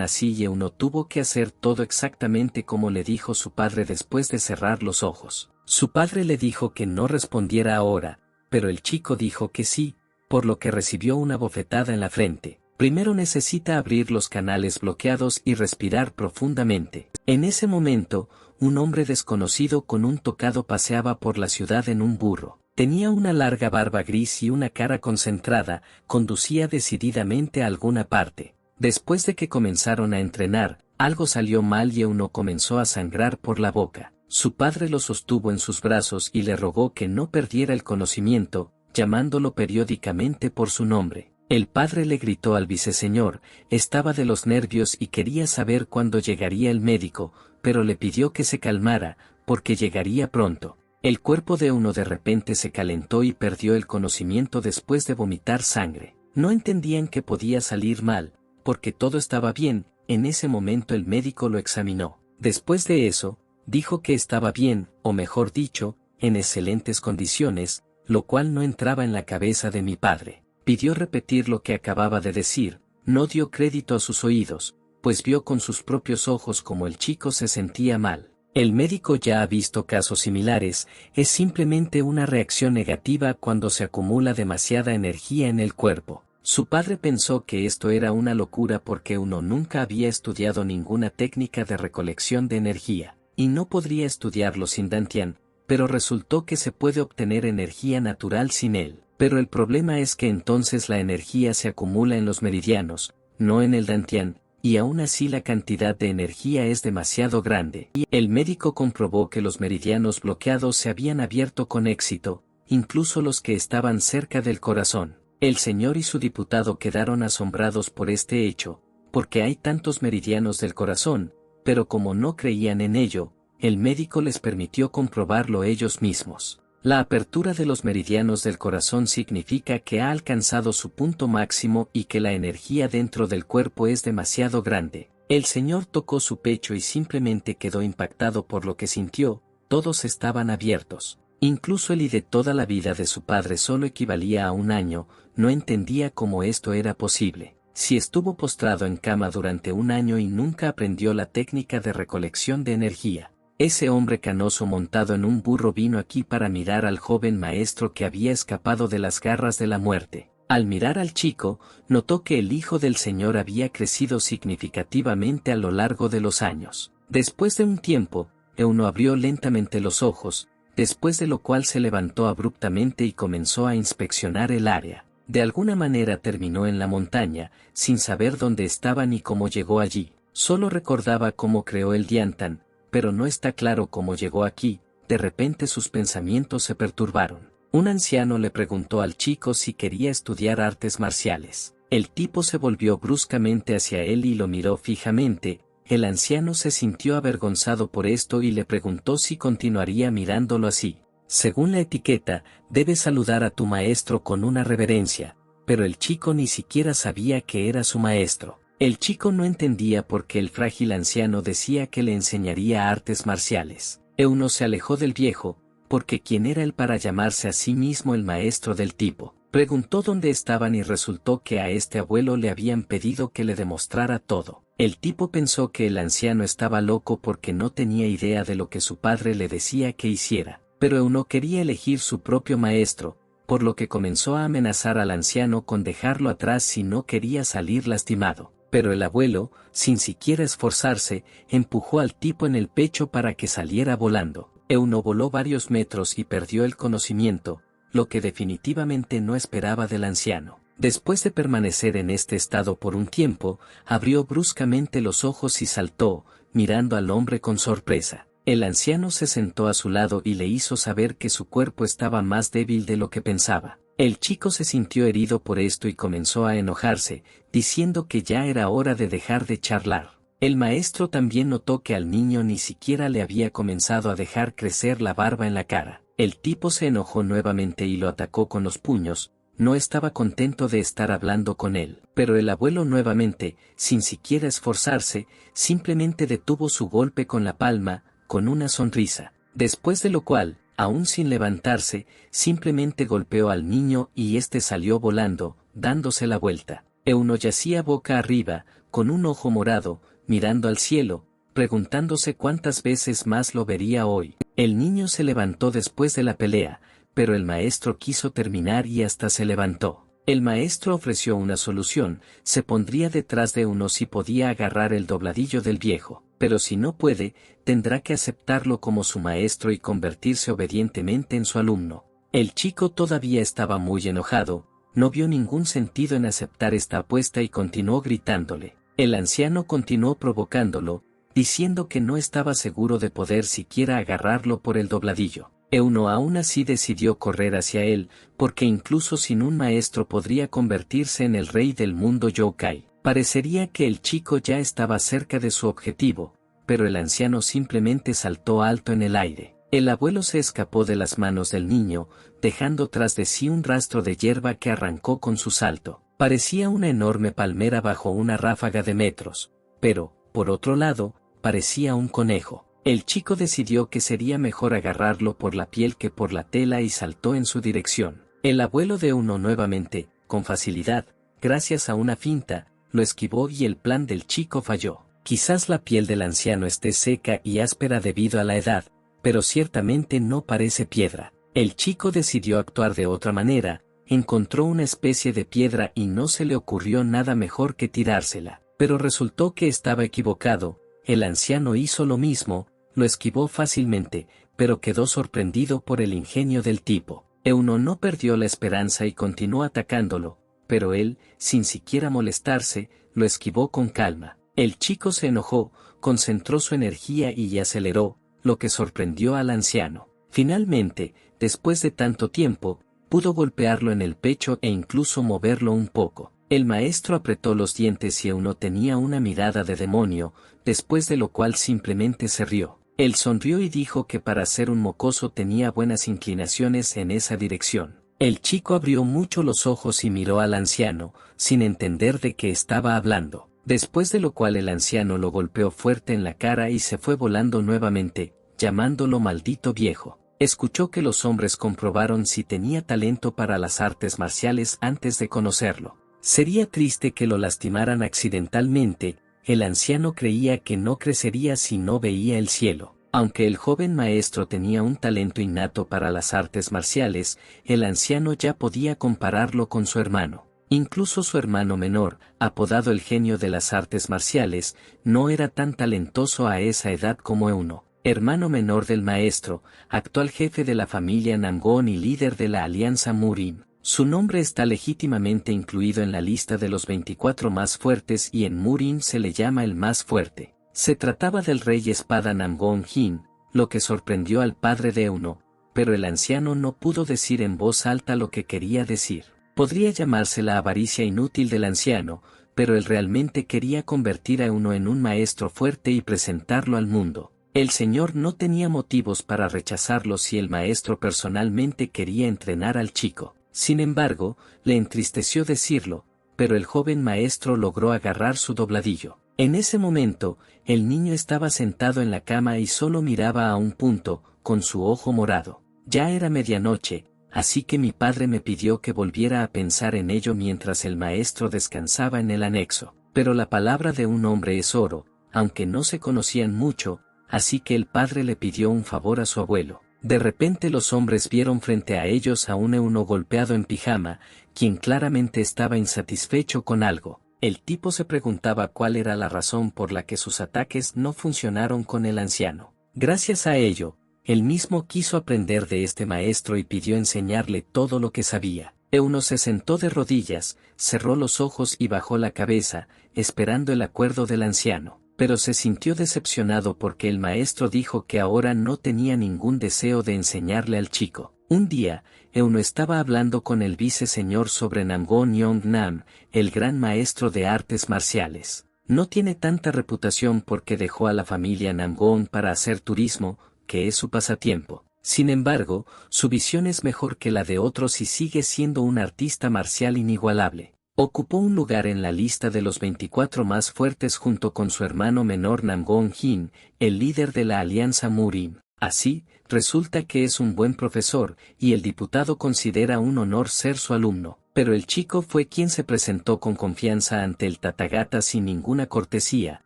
así y Euno tuvo que hacer todo exactamente como le dijo su padre después de cerrar los ojos. Su padre le dijo que no respondiera ahora, pero el chico dijo que sí, por lo que recibió una bofetada en la frente. Primero necesita abrir los canales bloqueados y respirar profundamente. En ese momento, un hombre desconocido con un tocado paseaba por la ciudad en un burro. Tenía una larga barba gris y una cara concentrada, conducía decididamente a alguna parte. Después de que comenzaron a entrenar, algo salió mal y Euno comenzó a sangrar por la boca. Su padre lo sostuvo en sus brazos y le rogó que no perdiera el conocimiento, llamándolo periódicamente por su nombre. El padre le gritó al viceseñor, estaba de los nervios y quería saber cuándo llegaría el médico, pero le pidió que se calmara, porque llegaría pronto. El cuerpo de Euno de repente se calentó y perdió el conocimiento después de vomitar sangre. No entendían que podía salir mal, porque todo estaba bien. En ese momento el médico lo examinó. Después de eso, dijo que estaba bien, o mejor dicho, en excelentes condiciones, lo cual no entraba en la cabeza de mi padre. Pidió repetir lo que acababa de decir, no dio crédito a sus oídos, pues vio con sus propios ojos cómo el chico se sentía mal. El médico ya ha visto casos similares, es simplemente una reacción negativa cuando se acumula demasiada energía en el cuerpo. Su padre pensó que esto era una locura porque uno nunca había estudiado ninguna técnica de recolección de energía, y no podría estudiarlo sin Dantian, pero resultó que se puede obtener energía natural sin él. Pero el problema es que entonces la energía se acumula en los meridianos, no en el Dantian, y aún así la cantidad de energía es demasiado grande. El médico comprobó que los meridianos bloqueados se habían abierto con éxito, incluso los que estaban cerca del corazón. El señor y su diputado quedaron asombrados por este hecho, porque hay tantos meridianos del corazón, pero como no creían en ello, el médico les permitió comprobarlo ellos mismos. La apertura de los meridianos del corazón significa que ha alcanzado su punto máximo y que la energía dentro del cuerpo es demasiado grande. El señor tocó su pecho y simplemente quedó impactado por lo que sintió, todos estaban abiertos. Incluso el de toda la vida de su padre solo equivalía a un año, no entendía cómo esto era posible. Si estuvo postrado en cama durante un año y nunca aprendió la técnica de recolección de energía. Ese hombre canoso montado en un burro vino aquí para mirar al joven maestro que había escapado de las garras de la muerte. Al mirar al chico, notó que el hijo del señor había crecido significativamente a lo largo de los años. Después de un tiempo, Euno abrió lentamente los ojos, después de lo cual se levantó abruptamente y comenzó a inspeccionar el área. De alguna manera terminó en la montaña, sin saber dónde estaba ni cómo llegó allí. Solo recordaba cómo creó el Diantan, pero no está claro cómo llegó aquí. De repente sus pensamientos se perturbaron. Un anciano le preguntó al chico si quería estudiar artes marciales. El tipo se volvió bruscamente hacia él y lo miró fijamente. El anciano se sintió avergonzado por esto y le preguntó si continuaría mirándolo así. Según la etiqueta, debes saludar a tu maestro con una reverencia, pero el chico ni siquiera sabía que era su maestro. El chico no entendía por qué el frágil anciano decía que le enseñaría artes marciales. Euno se alejó del viejo, porque ¿quién era él para llamarse a sí mismo el maestro del tipo? Preguntó dónde estaban y resultó que a este abuelo le habían pedido que le demostrara todo. El tipo pensó que el anciano estaba loco porque no tenía idea de lo que su padre le decía que hiciera, pero Euno quería elegir su propio maestro, por lo que comenzó a amenazar al anciano con dejarlo atrás si no quería salir lastimado. Pero el abuelo, sin siquiera esforzarse, empujó al tipo en el pecho para que saliera volando. Euno voló varios metros y perdió el conocimiento, lo que definitivamente no esperaba del anciano. Después de permanecer en este estado por un tiempo, abrió bruscamente los ojos y saltó, mirando al hombre con sorpresa. El anciano se sentó a su lado y le hizo saber que su cuerpo estaba más débil de lo que pensaba. El chico se sintió herido por esto y comenzó a enojarse, diciendo que ya era hora de dejar de charlar. El maestro también notó que al niño ni siquiera le había comenzado a dejar crecer la barba en la cara. El tipo se enojó nuevamente y lo atacó con los puños. no estaba contento de estar hablando con él. Pero el abuelo nuevamente, sin siquiera esforzarse, simplemente detuvo su golpe con la palma, con una sonrisa. Después de lo cual, aún sin levantarse, simplemente golpeó al niño y éste salió volando, dándose la vuelta. Euno yacía boca arriba, con un ojo morado, mirando al cielo, preguntándose cuántas veces más lo vería hoy. El niño se levantó después de la pelea, pero el maestro quiso terminar y hasta se levantó. El maestro ofreció una solución: se pondría detrás de uno si podía agarrar el dobladillo del viejo, pero si no puede, tendrá que aceptarlo como su maestro y convertirse obedientemente en su alumno. El chico todavía estaba muy enojado, no vio ningún sentido en aceptar esta apuesta y continuó gritándole. El anciano continuó provocándolo, diciendo que no estaba seguro de poder siquiera agarrarlo por el dobladillo. Euno aún así decidió correr hacia él, porque incluso sin un maestro podría convertirse en el rey del mundo yokai. Parecería que el chico ya estaba cerca de su objetivo, pero el anciano simplemente saltó alto en el aire. El abuelo se escapó de las manos del niño, dejando tras de sí un rastro de hierba que arrancó con su salto. Parecía una enorme palmera bajo una ráfaga de metros, pero, por otro lado, parecía un conejo. El chico decidió que sería mejor agarrarlo por la piel que por la tela y saltó en su dirección. El abuelo de Euno nuevamente, con facilidad, gracias a una finta, lo esquivó y el plan del chico falló. Quizás la piel del anciano esté seca y áspera debido a la edad, pero ciertamente no parece piedra. El chico decidió actuar de otra manera, encontró una especie de piedra y no se le ocurrió nada mejor que tirársela, pero resultó que estaba equivocado. El anciano hizo lo mismo, lo esquivó fácilmente, pero quedó sorprendido por el ingenio del tipo. Euno no perdió la esperanza y continuó atacándolo, pero él, sin siquiera molestarse, lo esquivó con calma. El chico se enojó, concentró su energía y aceleró, lo que sorprendió al anciano. Finalmente, después de tanto tiempo, pudo golpearlo en el pecho e incluso moverlo un poco. El maestro apretó los dientes y Euno tenía una mirada de demonio, después de lo cual simplemente se rió. Él sonrió y dijo que para ser un mocoso tenía buenas inclinaciones en esa dirección. El chico abrió mucho los ojos y miró al anciano, sin entender de qué estaba hablando. Después de lo cual el anciano lo golpeó fuerte en la cara y se fue volando nuevamente, llamándolo maldito viejo. Escuchó que los hombres comprobaron si tenía talento para las artes marciales antes de conocerlo. Sería triste que lo lastimaran accidentalmente. El anciano creía que no crecería si no veía el cielo. Aunque el joven maestro tenía un talento innato para las artes marciales, el anciano ya podía compararlo con su hermano. Incluso su hermano menor, apodado el genio de las artes marciales, no era tan talentoso a esa edad como Euno, hermano menor del maestro, actual jefe de la familia Namgon y líder de la Alianza Murin. Su nombre está legítimamente incluido en la lista de los 24 más fuertes y en Murin se le llama el más fuerte. Se trataba del rey espada Namgon Jin, lo que sorprendió al padre de Euno, pero el anciano no pudo decir en voz alta lo que quería decir. Podría llamarse la avaricia inútil del anciano, pero él realmente quería convertir a Euno en un maestro fuerte y presentarlo al mundo. El señor no tenía motivos para rechazarlo si el maestro personalmente quería entrenar al chico. Sin embargo, le entristeció decirlo, pero el joven maestro logró agarrar su dobladillo. En ese momento, el niño estaba sentado en la cama y solo miraba a un punto, con su ojo morado. Ya era medianoche, así que mi padre me pidió que volviera a pensar en ello mientras el maestro descansaba en el anexo. Pero la palabra de un hombre es oro, aunque no se conocían mucho, así que el padre le pidió un favor a su abuelo. De repente los hombres vieron frente a ellos a un eunuco golpeado en pijama, quien claramente estaba insatisfecho con algo. El tipo se preguntaba cuál era la razón por la que sus ataques no funcionaron con el anciano. Gracias a ello, él mismo quiso aprender de este maestro y pidió enseñarle todo lo que sabía. Eunuco se sentó de rodillas, cerró los ojos y bajó la cabeza, esperando el acuerdo del anciano. Pero se sintió decepcionado porque el maestro dijo que ahora no tenía ningún deseo de enseñarle al chico. Un día, Eunuco estaba hablando con el viceseñor sobre Namgon Yongnam, el gran maestro de artes marciales. No tiene tanta reputación porque dejó a la familia Namgon para hacer turismo, que es su pasatiempo. Sin embargo, su visión es mejor que la de otros y sigue siendo un artista marcial inigualable. Ocupó un lugar en la lista de los 24 más fuertes junto con su hermano menor Namgon Jin, el líder de la Alianza Murim. Así, resulta que es un buen profesor, y el diputado considera un honor ser su alumno. Pero el chico fue quien se presentó con confianza ante el Tathagata sin ninguna cortesía,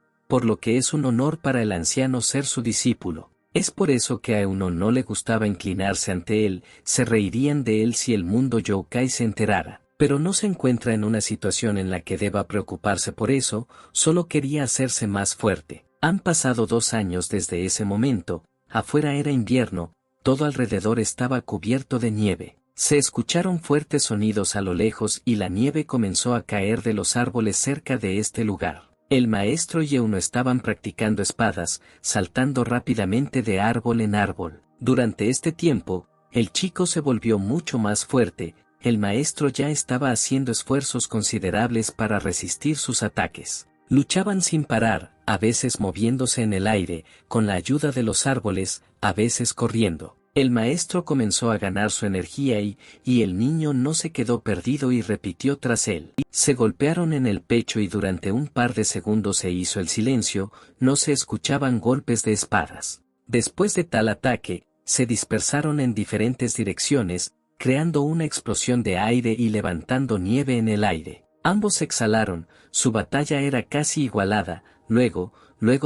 por lo que es un honor para el anciano ser su discípulo. Es por eso que a Euno no le gustaba inclinarse ante él, se reirían de él si el mundo yokai se enterara. Pero no se encuentra en una situación en la que deba preocuparse por eso, solo quería hacerse más fuerte. Han pasado 2 años desde ese momento, afuera era invierno, todo alrededor estaba cubierto de nieve. Se escucharon fuertes sonidos a lo lejos y la nieve comenzó a caer de los árboles cerca de este lugar. El maestro y Euno estaban practicando espadas, saltando rápidamente de árbol en árbol. Durante este tiempo, el chico se volvió mucho más fuerte. El maestro ya estaba haciendo esfuerzos considerables para resistir sus ataques. Luchaban sin parar, a veces moviéndose en el aire, con la ayuda de los árboles, a veces corriendo. El maestro comenzó a ganar su energía y el niño no se quedó perdido y repitió tras él. Se golpearon en el pecho y durante un par de segundos se hizo el silencio, no se escuchaban golpes de espadas. Después de tal ataque, se dispersaron en diferentes direcciones, creando una explosión de aire y levantando nieve en el aire. Ambos exhalaron, su batalla era casi igualada, luego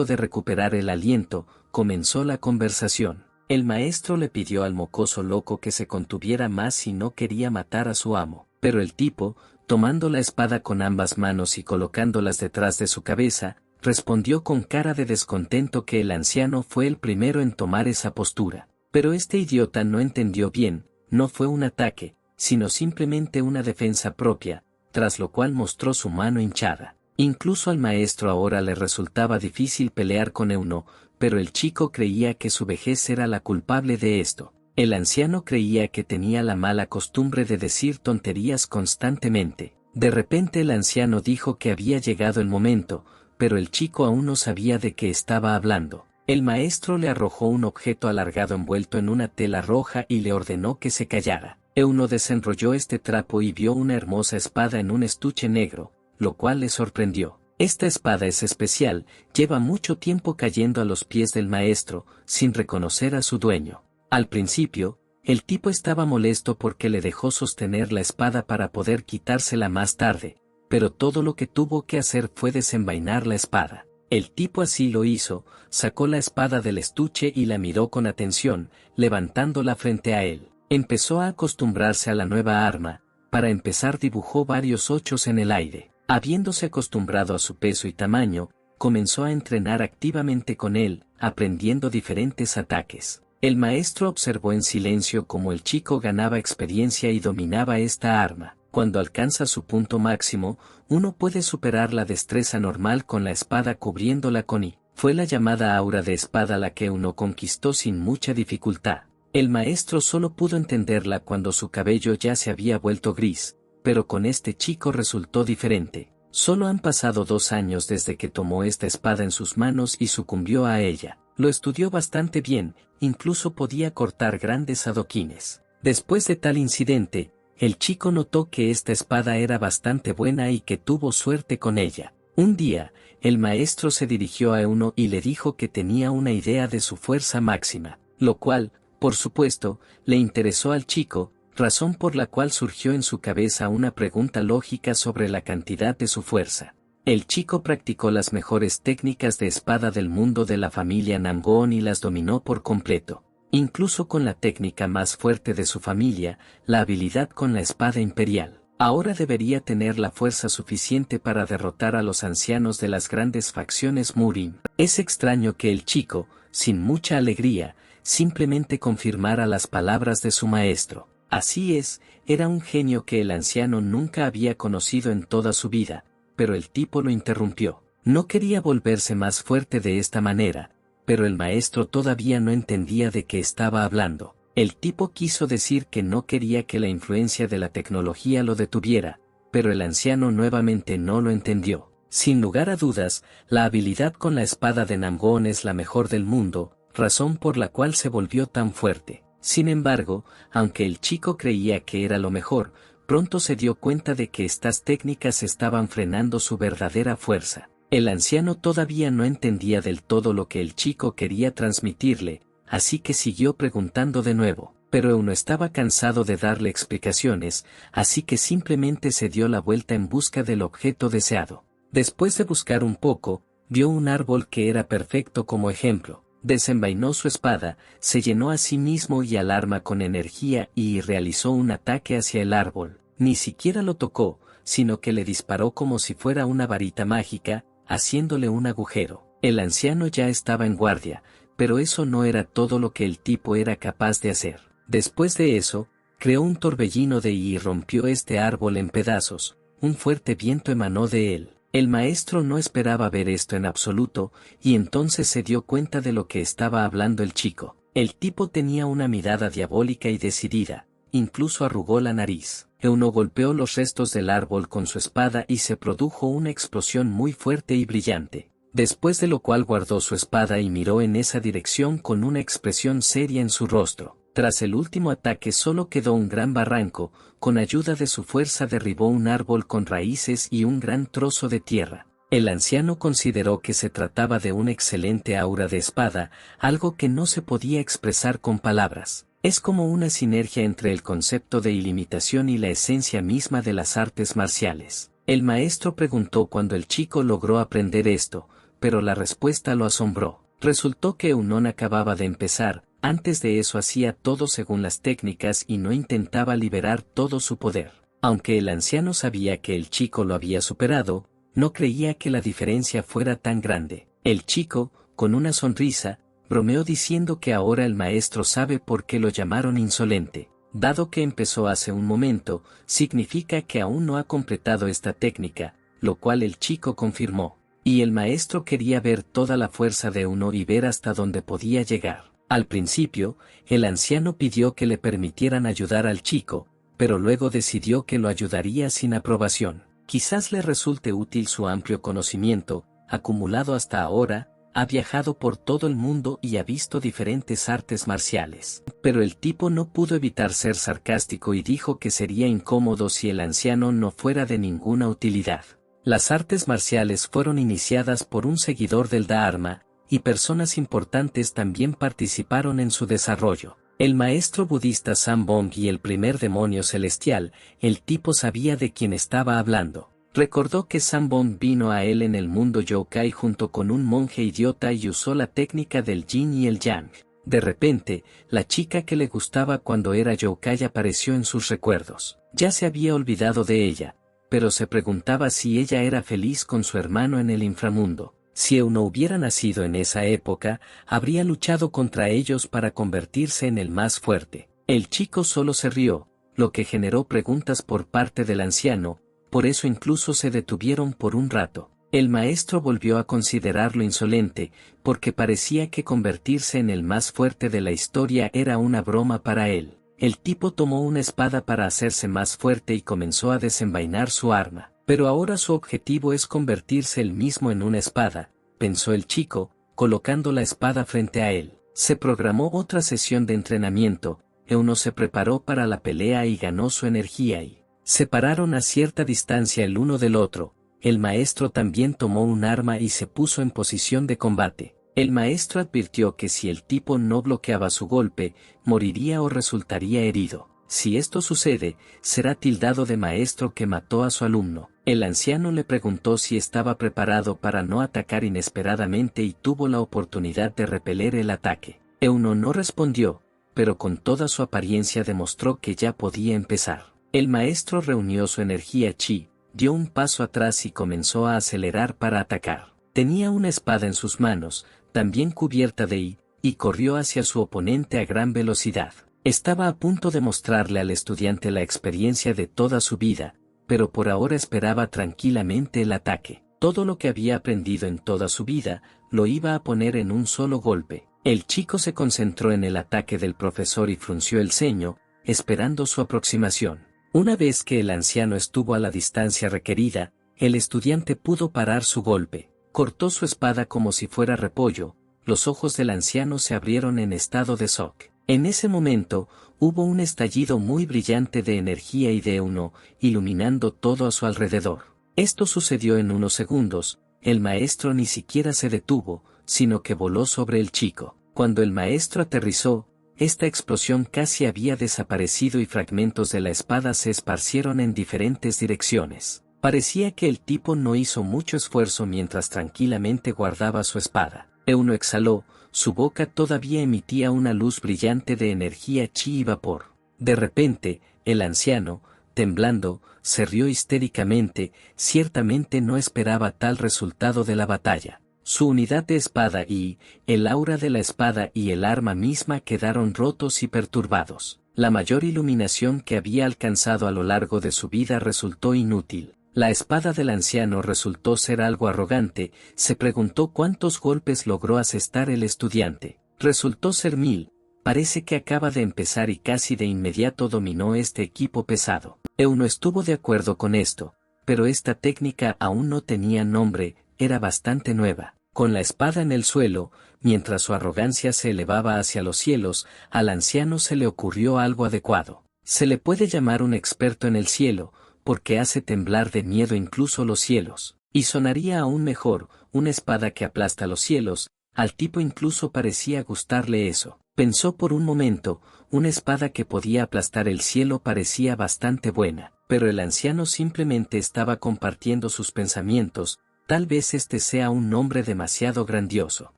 de recuperar el aliento, comenzó la conversación. El maestro le pidió al mocoso loco que se contuviera más si no quería matar a su amo, pero el tipo, tomando la espada con ambas manos y colocándolas detrás de su cabeza, respondió con cara de descontento que el anciano fue el primero en tomar esa postura. Pero este idiota no entendió bien, no fue un ataque, sino simplemente una defensa propia, tras lo cual mostró su mano hinchada. Incluso al maestro ahora le resultaba difícil pelear con Euno, pero el chico creía que su vejez era la culpable de esto. El anciano creía que tenía la mala costumbre de decir tonterías constantemente. De repente el anciano dijo que había llegado el momento, pero el chico aún no sabía de qué estaba hablando. El maestro le arrojó un objeto alargado envuelto en una tela roja y le ordenó que se callara. Euno desenrolló este trapo y vio una hermosa espada en un estuche negro, lo cual le sorprendió. Esta espada es especial, lleva mucho tiempo cayendo a los pies del maestro, sin reconocer a su dueño. Al principio, el tipo estaba molesto porque le dejó sostener la espada para poder quitársela más tarde, pero todo lo que tuvo que hacer fue desenvainar la espada. El tipo así lo hizo, sacó la espada del estuche y la miró con atención, levantándola frente a él. Empezó a acostumbrarse a la nueva arma, para empezar dibujó varios ochos en el aire. Habiéndose acostumbrado a su peso y tamaño, comenzó a entrenar activamente con él, aprendiendo diferentes ataques. El maestro observó en silencio cómo el chico ganaba experiencia y dominaba esta arma. Cuando alcanza su punto máximo, uno puede superar la destreza normal con la espada cubriéndola con I. Fue la llamada aura de espada la que uno conquistó sin mucha dificultad. El maestro solo pudo entenderla cuando su cabello ya se había vuelto gris, pero con este chico resultó diferente. Solo han pasado 2 años desde que tomó esta espada en sus manos y sucumbió a ella. Lo estudió bastante bien, incluso podía cortar grandes adoquines. Después de tal incidente, el chico notó que esta espada era bastante buena y que tuvo suerte con ella. Un día, el maestro se dirigió a Euno y le dijo que tenía una idea de su fuerza máxima, lo cual, por supuesto, le interesó al chico, razón por la cual surgió en su cabeza una pregunta lógica sobre la cantidad de su fuerza. El chico practicó las mejores técnicas de espada del mundo de la familia Namgon y las dominó por completo. Incluso con la técnica más fuerte de su familia, la habilidad con la espada imperial. Ahora debería tener la fuerza suficiente para derrotar a los ancianos de las grandes facciones Murim. Es extraño que el chico, sin mucha alegría, simplemente confirmara las palabras de su maestro. Así es, era un genio que el anciano nunca había conocido en toda su vida, pero el tipo lo interrumpió. No quería volverse más fuerte de esta manera, pero el maestro todavía no entendía de qué estaba hablando. El tipo quiso decir que no quería que la influencia de la tecnología lo detuviera, pero el anciano nuevamente no lo entendió. Sin lugar a dudas, la habilidad con la espada de Namgon es la mejor del mundo, razón por la cual se volvió tan fuerte. Sin embargo, aunque el chico creía que era lo mejor, pronto se dio cuenta de que estas técnicas estaban frenando su verdadera fuerza. El anciano todavía no entendía del todo lo que el chico quería transmitirle, así que siguió preguntando de nuevo, pero Euno estaba cansado de darle explicaciones, así que simplemente se dio la vuelta en busca del objeto deseado. Después de buscar un poco, vio un árbol que era perfecto como ejemplo. Desenvainó su espada, se llenó a sí mismo y al arma con energía y realizó un ataque hacia el árbol. Ni siquiera lo tocó, sino que le disparó como si fuera una varita mágica, haciéndole un agujero. El anciano ya estaba en guardia, pero eso no era todo lo que el tipo era capaz de hacer. Después de eso, creó un torbellino de y rompió este árbol en pedazos. Un fuerte viento emanó de él. El maestro no esperaba ver esto en absoluto, y entonces se dio cuenta de lo que estaba hablando el chico. El tipo tenía una mirada diabólica y decidida, incluso arrugó la nariz. Euno golpeó los restos del árbol con su espada y se produjo una explosión muy fuerte y brillante. Después de lo cual guardó su espada y miró en esa dirección con una expresión seria en su rostro. Tras el último ataque solo quedó un gran barranco, con ayuda de su fuerza derribó un árbol con raíces y un gran trozo de tierra. El anciano consideró que se trataba de una excelente aura de espada, algo que no se podía expresar con palabras. Es como una sinergia entre el concepto de ilimitación y la esencia misma de las artes marciales. El maestro preguntó cuándo el chico logró aprender esto, pero la respuesta lo asombró. Resultó que Eunon acababa de empezar. Antes de eso hacía todo según las técnicas y no intentaba liberar todo su poder. Aunque el anciano sabía que el chico lo había superado, no creía que la diferencia fuera tan grande. El chico, con una sonrisa, bromeó diciendo que ahora el maestro sabe por qué lo llamaron insolente. Dado que empezó hace un momento, significa que aún no ha completado esta técnica, lo cual el chico confirmó. Y el maestro quería ver toda la fuerza de Euno y ver hasta dónde podía llegar. Al principio, el anciano pidió que le permitieran ayudar al chico, pero luego decidió que lo ayudaría sin aprobación. Quizás le resulte útil su amplio conocimiento, acumulado hasta ahora, ha viajado por todo el mundo y ha visto diferentes artes marciales. Pero el tipo no pudo evitar ser sarcástico y dijo que sería incómodo si el anciano no fuera de ninguna utilidad. Las artes marciales fueron iniciadas por un seguidor del Dharma, y personas importantes también participaron en su desarrollo. El maestro budista Sambong y el primer demonio celestial, el tipo sabía de quién estaba hablando. Recordó que Sambong vino a él en el mundo yokai junto con un monje idiota y usó la técnica del yin y el yang. De repente, la chica que le gustaba cuando era yokai apareció en sus recuerdos. Ya se había olvidado de ella, pero se preguntaba si ella era feliz con su hermano en el inframundo. Si Euno hubiera nacido en esa época, habría luchado contra ellos para convertirse en el más fuerte. El chico solo se rió, lo que generó preguntas por parte del anciano, por eso incluso se detuvieron por un rato. El maestro volvió a considerarlo insolente, porque parecía que convertirse en el más fuerte de la historia era una broma para él. El tipo tomó una espada para hacerse más fuerte y comenzó a desenvainar su arma. Pero ahora su objetivo es convertirse él mismo en una espada, pensó el chico, colocando la espada frente a él. Se programó otra sesión de entrenamiento, Euno se preparó para la pelea y ganó su energía y se pararon a cierta distancia el uno del otro. El maestro también tomó un arma y se puso en posición de combate. El maestro advirtió que si el tipo no bloqueaba su golpe, moriría o resultaría herido. Si esto sucede, será tildado de maestro que mató a su alumno. El anciano le preguntó si estaba preparado para no atacar inesperadamente y tuvo la oportunidad de repeler el ataque. Euno no respondió, pero con toda su apariencia demostró que ya podía empezar. El maestro reunió su energía chi, dio un paso atrás y comenzó a acelerar para atacar. Tenía una espada en sus manos, también cubierta de I, y corrió hacia su oponente a gran velocidad. Estaba a punto de mostrarle al estudiante la experiencia de toda su vida, pero por ahora esperaba tranquilamente el ataque. Todo lo que había aprendido en toda su vida, lo iba a poner en un solo golpe. El chico se concentró en el ataque del profesor y frunció el ceño, esperando su aproximación. Una vez que el anciano estuvo a la distancia requerida, el estudiante pudo parar su golpe. Cortó su espada como si fuera repollo, los ojos del anciano se abrieron en estado de shock. En ese momento, hubo un estallido muy brillante de energía y de Euno, iluminando todo a su alrededor. Esto sucedió en unos segundos. El maestro ni siquiera se detuvo, sino que voló sobre el chico. Cuando el maestro aterrizó, esta explosión casi había desaparecido y fragmentos de la espada se esparcieron en diferentes direcciones. Parecía que el tipo no hizo mucho esfuerzo mientras tranquilamente guardaba su espada. Euno exhaló, su boca todavía emitía una luz brillante de energía chi y vapor. De repente, el anciano, temblando, se rió histéricamente, ciertamente no esperaba tal resultado de la batalla. Su unidad de espada y, el aura de la espada y el arma misma quedaron rotos y perturbados. La mayor iluminación que había alcanzado a lo largo de su vida resultó inútil. La espada del anciano resultó ser algo arrogante, se preguntó cuántos golpes logró asestar el estudiante. Resultó ser 1000, parece que acaba de empezar y casi de inmediato dominó este equipo pesado. Euno estuvo de acuerdo con esto, pero esta técnica aún no tenía nombre, era bastante nueva. Con la espada en el suelo, mientras su arrogancia se elevaba hacia los cielos, al anciano se le ocurrió algo adecuado. Se le puede llamar un experto en el cielo, porque hace temblar de miedo incluso los cielos. Y sonaría aún mejor, una espada que aplasta los cielos, al tipo incluso parecía gustarle eso. Pensó por un momento, una espada que podía aplastar el cielo parecía bastante buena, pero el anciano simplemente estaba compartiendo sus pensamientos. Tal vez este sea un nombre demasiado grandioso.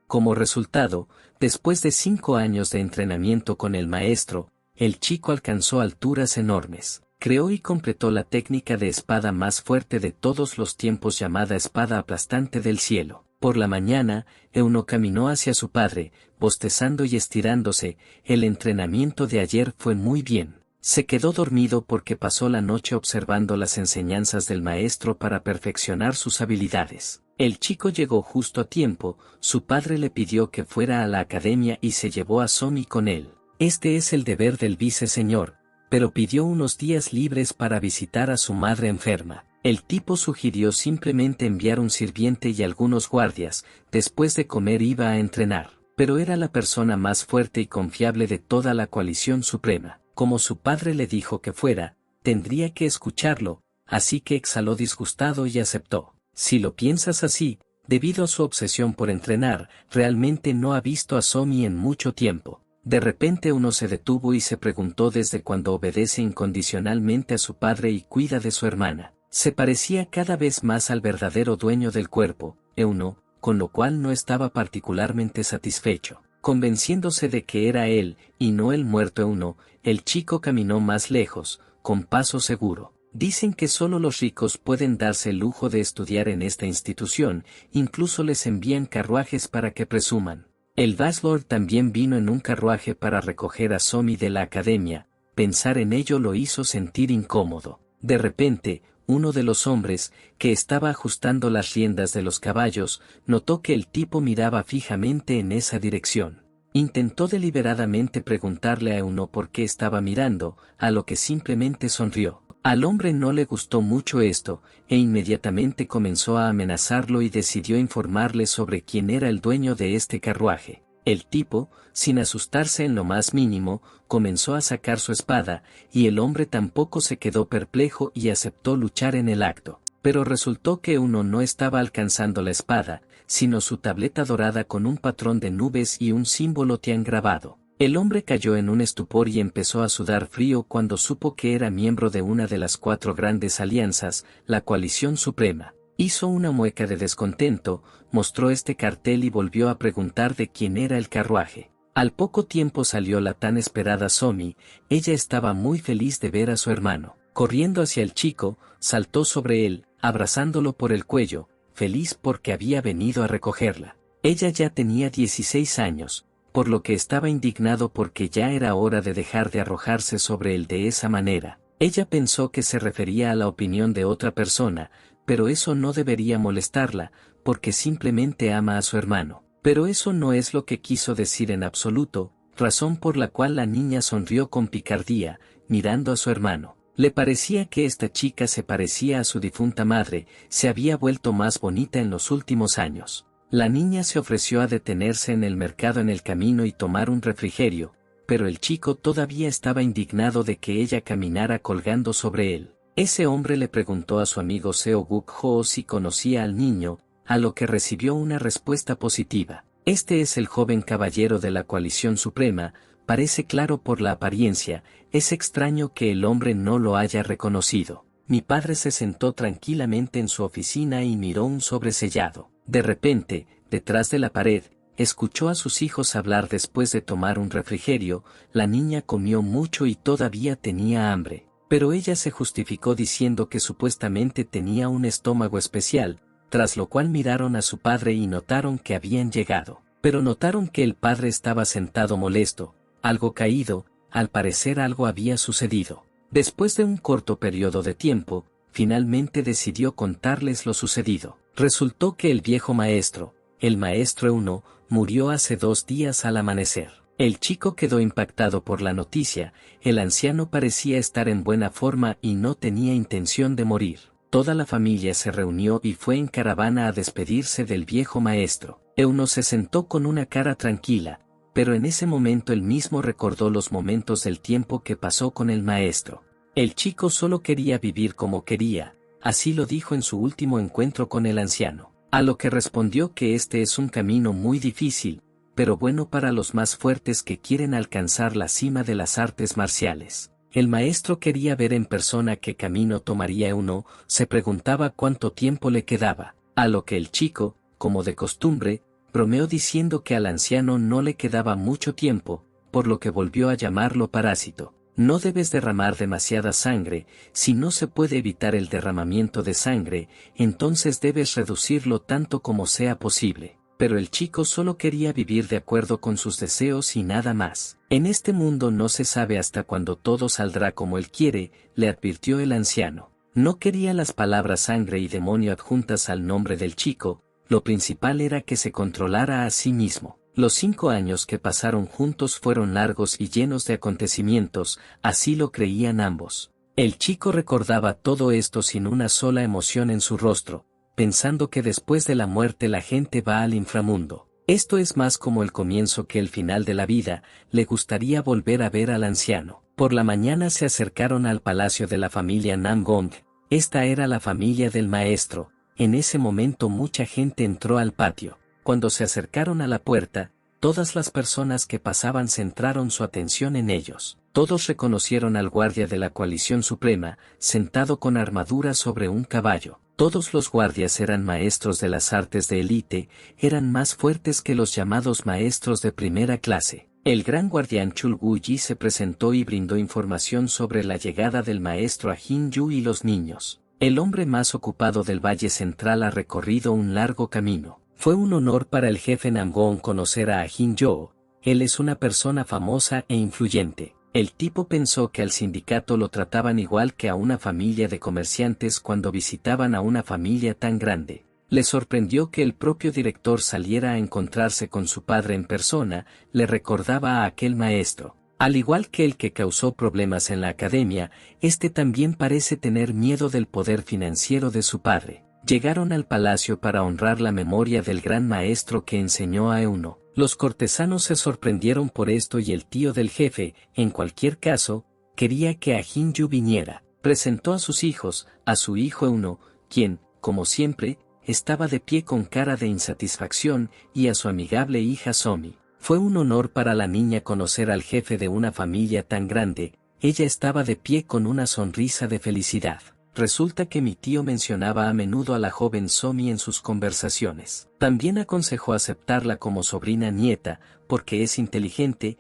Como resultado, después de 5 años de entrenamiento con el maestro, el chico alcanzó alturas enormes. Creó y completó la técnica de espada más fuerte de todos los tiempos llamada espada aplastante del cielo. Por la mañana, Euno caminó hacia su padre, bostezando y estirándose. El entrenamiento de ayer fue muy bien. Se quedó dormido porque pasó la noche observando las enseñanzas del maestro para perfeccionar sus habilidades. El chico llegó justo a tiempo, su padre le pidió que fuera a la academia y se llevó a Somi con él. Este es el deber del viceseñor, pero pidió unos días libres para visitar a su madre enferma. El tipo sugirió simplemente enviar un sirviente y algunos guardias, después de comer iba a entrenar, pero era la persona más fuerte y confiable de toda la coalición suprema. Como su padre le dijo que fuera, tendría que escucharlo, así que exhaló disgustado y aceptó. Si lo piensas así, debido a su obsesión por entrenar, realmente no ha visto a Somi en mucho tiempo. De repente uno se detuvo y se preguntó desde cuándo obedece incondicionalmente a su padre y cuida de su hermana. Se parecía cada vez más al verdadero dueño del cuerpo, Euno, con lo cual no estaba particularmente satisfecho. Convenciéndose de que era él, y no el muerto Euno, el chico caminó más lejos, con paso seguro. Dicen que solo los ricos pueden darse el lujo de estudiar en esta institución, incluso les envían carruajes para que presuman. El Vaslord también vino en un carruaje para recoger a Somi de la academia. Pensar en ello lo hizo sentir incómodo. De repente, uno de los hombres, que estaba ajustando las riendas de los caballos, notó que el tipo miraba fijamente en esa dirección. Intentó deliberadamente preguntarle a Euno por qué estaba mirando, a lo que simplemente sonrió. Al hombre no le gustó mucho esto, e inmediatamente comenzó a amenazarlo y decidió informarle sobre quién era el dueño de este carruaje. El tipo, sin asustarse en lo más mínimo, comenzó a sacar su espada, y el hombre tampoco se quedó perplejo y aceptó luchar en el acto. Pero resultó que uno no estaba alcanzando la espada, sino su tableta dorada con un patrón de nubes y un símbolo Tian grabado. El hombre cayó en un estupor y empezó a sudar frío cuando supo que era miembro de una de las 4 grandes alianzas, la coalición suprema. Hizo una mueca de descontento, mostró este cartel y volvió a preguntar de quién era el carruaje. Al poco tiempo salió la tan esperada Somi. Ella estaba muy feliz de ver a su hermano. Corriendo hacia el chico, saltó sobre él, abrazándolo por el cuello, feliz porque había venido a recogerla. Ella ya tenía 16 años. Por lo que estaba indignado porque ya era hora de dejar de arrojarse sobre él de esa manera. Ella pensó que se refería a la opinión de otra persona, pero eso no debería molestarla, porque simplemente ama a su hermano. Pero eso no es lo que quiso decir en absoluto, razón por la cual la niña sonrió con picardía, mirando a su hermano. Le parecía que esta chica se parecía a su difunta madre, se había vuelto más bonita en los últimos años. La niña se ofreció a detenerse en el mercado en el camino y tomar un refrigerio, pero el chico todavía estaba indignado de que ella caminara colgando sobre él. Ese hombre le preguntó a su amigo Seo Guk-ho si conocía al niño, a lo que recibió una respuesta positiva. Este es el joven caballero de la coalición suprema, parece claro por la apariencia, es extraño que el hombre no lo haya reconocido. Mi padre se sentó tranquilamente en su oficina y miró un sobresellado. De repente, detrás de la pared, escuchó a sus hijos hablar después de tomar un refrigerio. La niña comió mucho y todavía tenía hambre, pero ella se justificó diciendo que supuestamente tenía un estómago especial, tras lo cual miraron a su padre y notaron que habían llegado. Pero notaron que el padre estaba sentado molesto, algo caído, al parecer algo había sucedido. Después de un corto periodo de tiempo, finalmente decidió contarles lo sucedido. Resultó que el viejo maestro, el maestro Euno, murió hace 2 días al amanecer. El chico quedó impactado por la noticia. El anciano parecía estar en buena forma y no tenía intención de morir. Toda la familia se reunió y fue en caravana a despedirse del viejo maestro. Euno se sentó con una cara tranquila, pero en ese momento él mismo recordó los momentos del tiempo que pasó con el maestro. El chico solo quería vivir como quería, así lo dijo en su último encuentro con el anciano. A lo que respondió que este es un camino muy difícil, pero bueno para los más fuertes que quieren alcanzar la cima de las artes marciales. El maestro quería ver en persona qué camino tomaría Euno, se preguntaba cuánto tiempo le quedaba, a lo que el chico, como de costumbre, bromeó diciendo que al anciano no le quedaba mucho tiempo, por lo que volvió a llamarlo parásito. No debes derramar demasiada sangre, si no se puede evitar el derramamiento de sangre, entonces debes reducirlo tanto como sea posible. Pero el chico solo quería vivir de acuerdo con sus deseos y nada más. En este mundo no se sabe hasta cuándo todo saldrá como él quiere, le advirtió el anciano. No quería las palabras sangre y demonio adjuntas al nombre del chico, lo principal era que se controlara a sí mismo. Los 5 años que pasaron juntos fueron largos y llenos de acontecimientos, así lo creían ambos. El chico recordaba todo esto sin una sola emoción en su rostro, pensando que después de la muerte la gente va al inframundo. Esto es más como el comienzo que el final de la vida. Le gustaría volver a ver al anciano. Por la mañana se acercaron al palacio de la familia Namgong. Esta era la familia del maestro. En ese momento mucha gente entró al patio. Cuando se acercaron a la puerta, todas las personas que pasaban centraron su atención en ellos. Todos reconocieron al guardia de la coalición suprema, sentado con armadura sobre un caballo. Todos los guardias eran maestros de las artes de élite, eran más fuertes que los llamados maestros de primera clase. El gran guardián Chulguyi se presentó y brindó información sobre la llegada del maestro a Hinju y los niños. El hombre más ocupado del Valle Central ha recorrido un largo camino. Fue un honor para el jefe Namgong conocer a Hinjo. Él es una persona famosa e influyente. El tipo pensó que al sindicato lo trataban igual que a una familia de comerciantes cuando visitaban a una familia tan grande. Le sorprendió que el propio director saliera a encontrarse con su padre en persona, le recordaba a aquel maestro. Al igual que el que causó problemas en la academia, este también parece tener miedo del poder financiero de su padre. Llegaron al palacio para honrar la memoria del gran maestro que enseñó a Euno. Los cortesanos se sorprendieron por esto y el tío del jefe, en cualquier caso, quería que a Hinju viniera. Presentó a sus hijos, a su hijo Euno, quien, como siempre, estaba de pie con cara de insatisfacción, y a su amigable hija Somi. Fue un honor para la niña conocer al jefe de una familia tan grande. Ella estaba de pie con una sonrisa de felicidad. Resulta que mi tío mencionaba a menudo a la joven Somi en sus conversaciones. También aconsejó aceptarla como sobrina nieta, porque es inteligente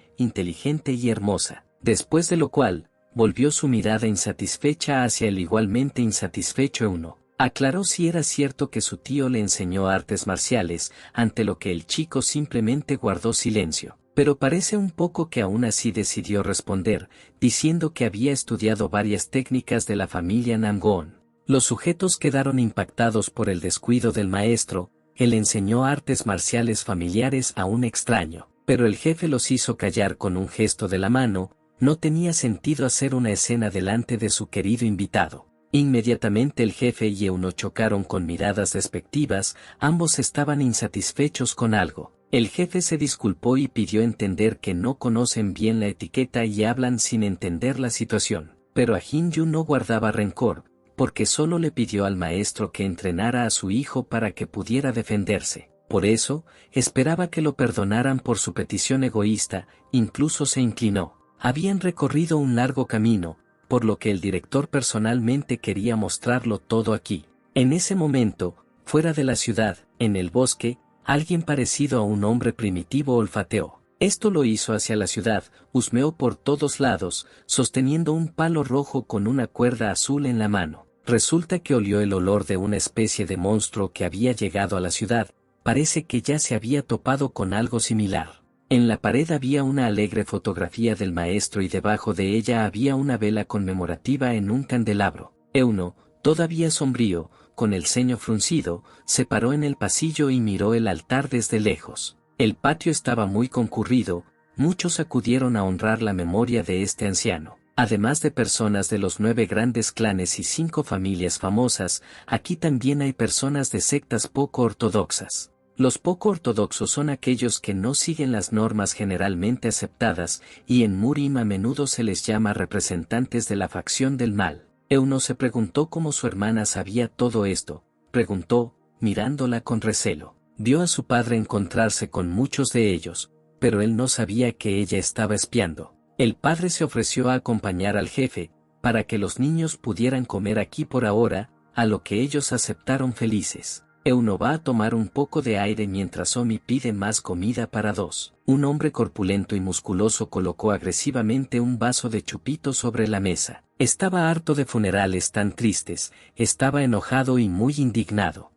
y hermosa. Después de lo cual, volvió su mirada insatisfecha hacia el igualmente insatisfecho Euno. Aclaró si era cierto que su tío le enseñó artes marciales, ante lo que el chico simplemente guardó silencio. Pero parece un poco que aún así decidió responder, diciendo que había estudiado varias técnicas de la familia Namgong. Los sujetos quedaron impactados por el descuido del maestro. Él enseñó artes marciales familiares a un extraño, pero el jefe los hizo callar con un gesto de la mano. No tenía sentido hacer una escena delante de su querido invitado. Inmediatamente el jefe y Euno chocaron con miradas despectivas, ambos estaban insatisfechos con algo. El jefe se disculpó y pidió entender que no conocen bien la etiqueta y hablan sin entender la situación. Pero a Jin-yu no guardaba rencor, porque solo le pidió al maestro que entrenara a su hijo para que pudiera defenderse. Por eso, esperaba que lo perdonaran por su petición egoísta, incluso se inclinó. Habían recorrido un largo camino, por lo que el director personalmente quería mostrarlo todo aquí. En ese momento, fuera de la ciudad, en el bosque, alguien parecido a un hombre primitivo olfateó. Esto lo hizo hacia la ciudad, husmeó por todos lados, sosteniendo un palo rojo con una cuerda azul en la mano. Resulta que olió el olor de una especie de monstruo que había llegado a la ciudad. Parece que ya se había topado con algo similar. En la pared había una alegre fotografía del maestro y debajo de ella había una vela conmemorativa en un candelabro. Euno, todavía sombrío, con el ceño fruncido, se paró en el pasillo y miró el altar desde lejos. El patio estaba muy concurrido, muchos acudieron a honrar la memoria de este anciano. Además de personas de los 9 grandes clanes y 5 familias famosas, aquí también hay personas de sectas poco ortodoxas. Los poco ortodoxos son aquellos que no siguen las normas generalmente aceptadas, y en Murim a menudo se les llama representantes de la facción del mal. Euno se preguntó cómo su hermana sabía todo esto, preguntó, mirándola con recelo. Vio a su padre encontrarse con muchos de ellos, pero él no sabía que ella estaba espiando. El padre se ofreció a acompañar al jefe, para que los niños pudieran comer aquí por ahora, a lo que ellos aceptaron felices. Euno va a tomar un poco de aire mientras Omi pide más comida para 2. Un hombre corpulento y musculoso colocó agresivamente un vaso de chupito sobre la mesa. Estaba harto de funerales tan tristes, estaba enojado y muy indignado.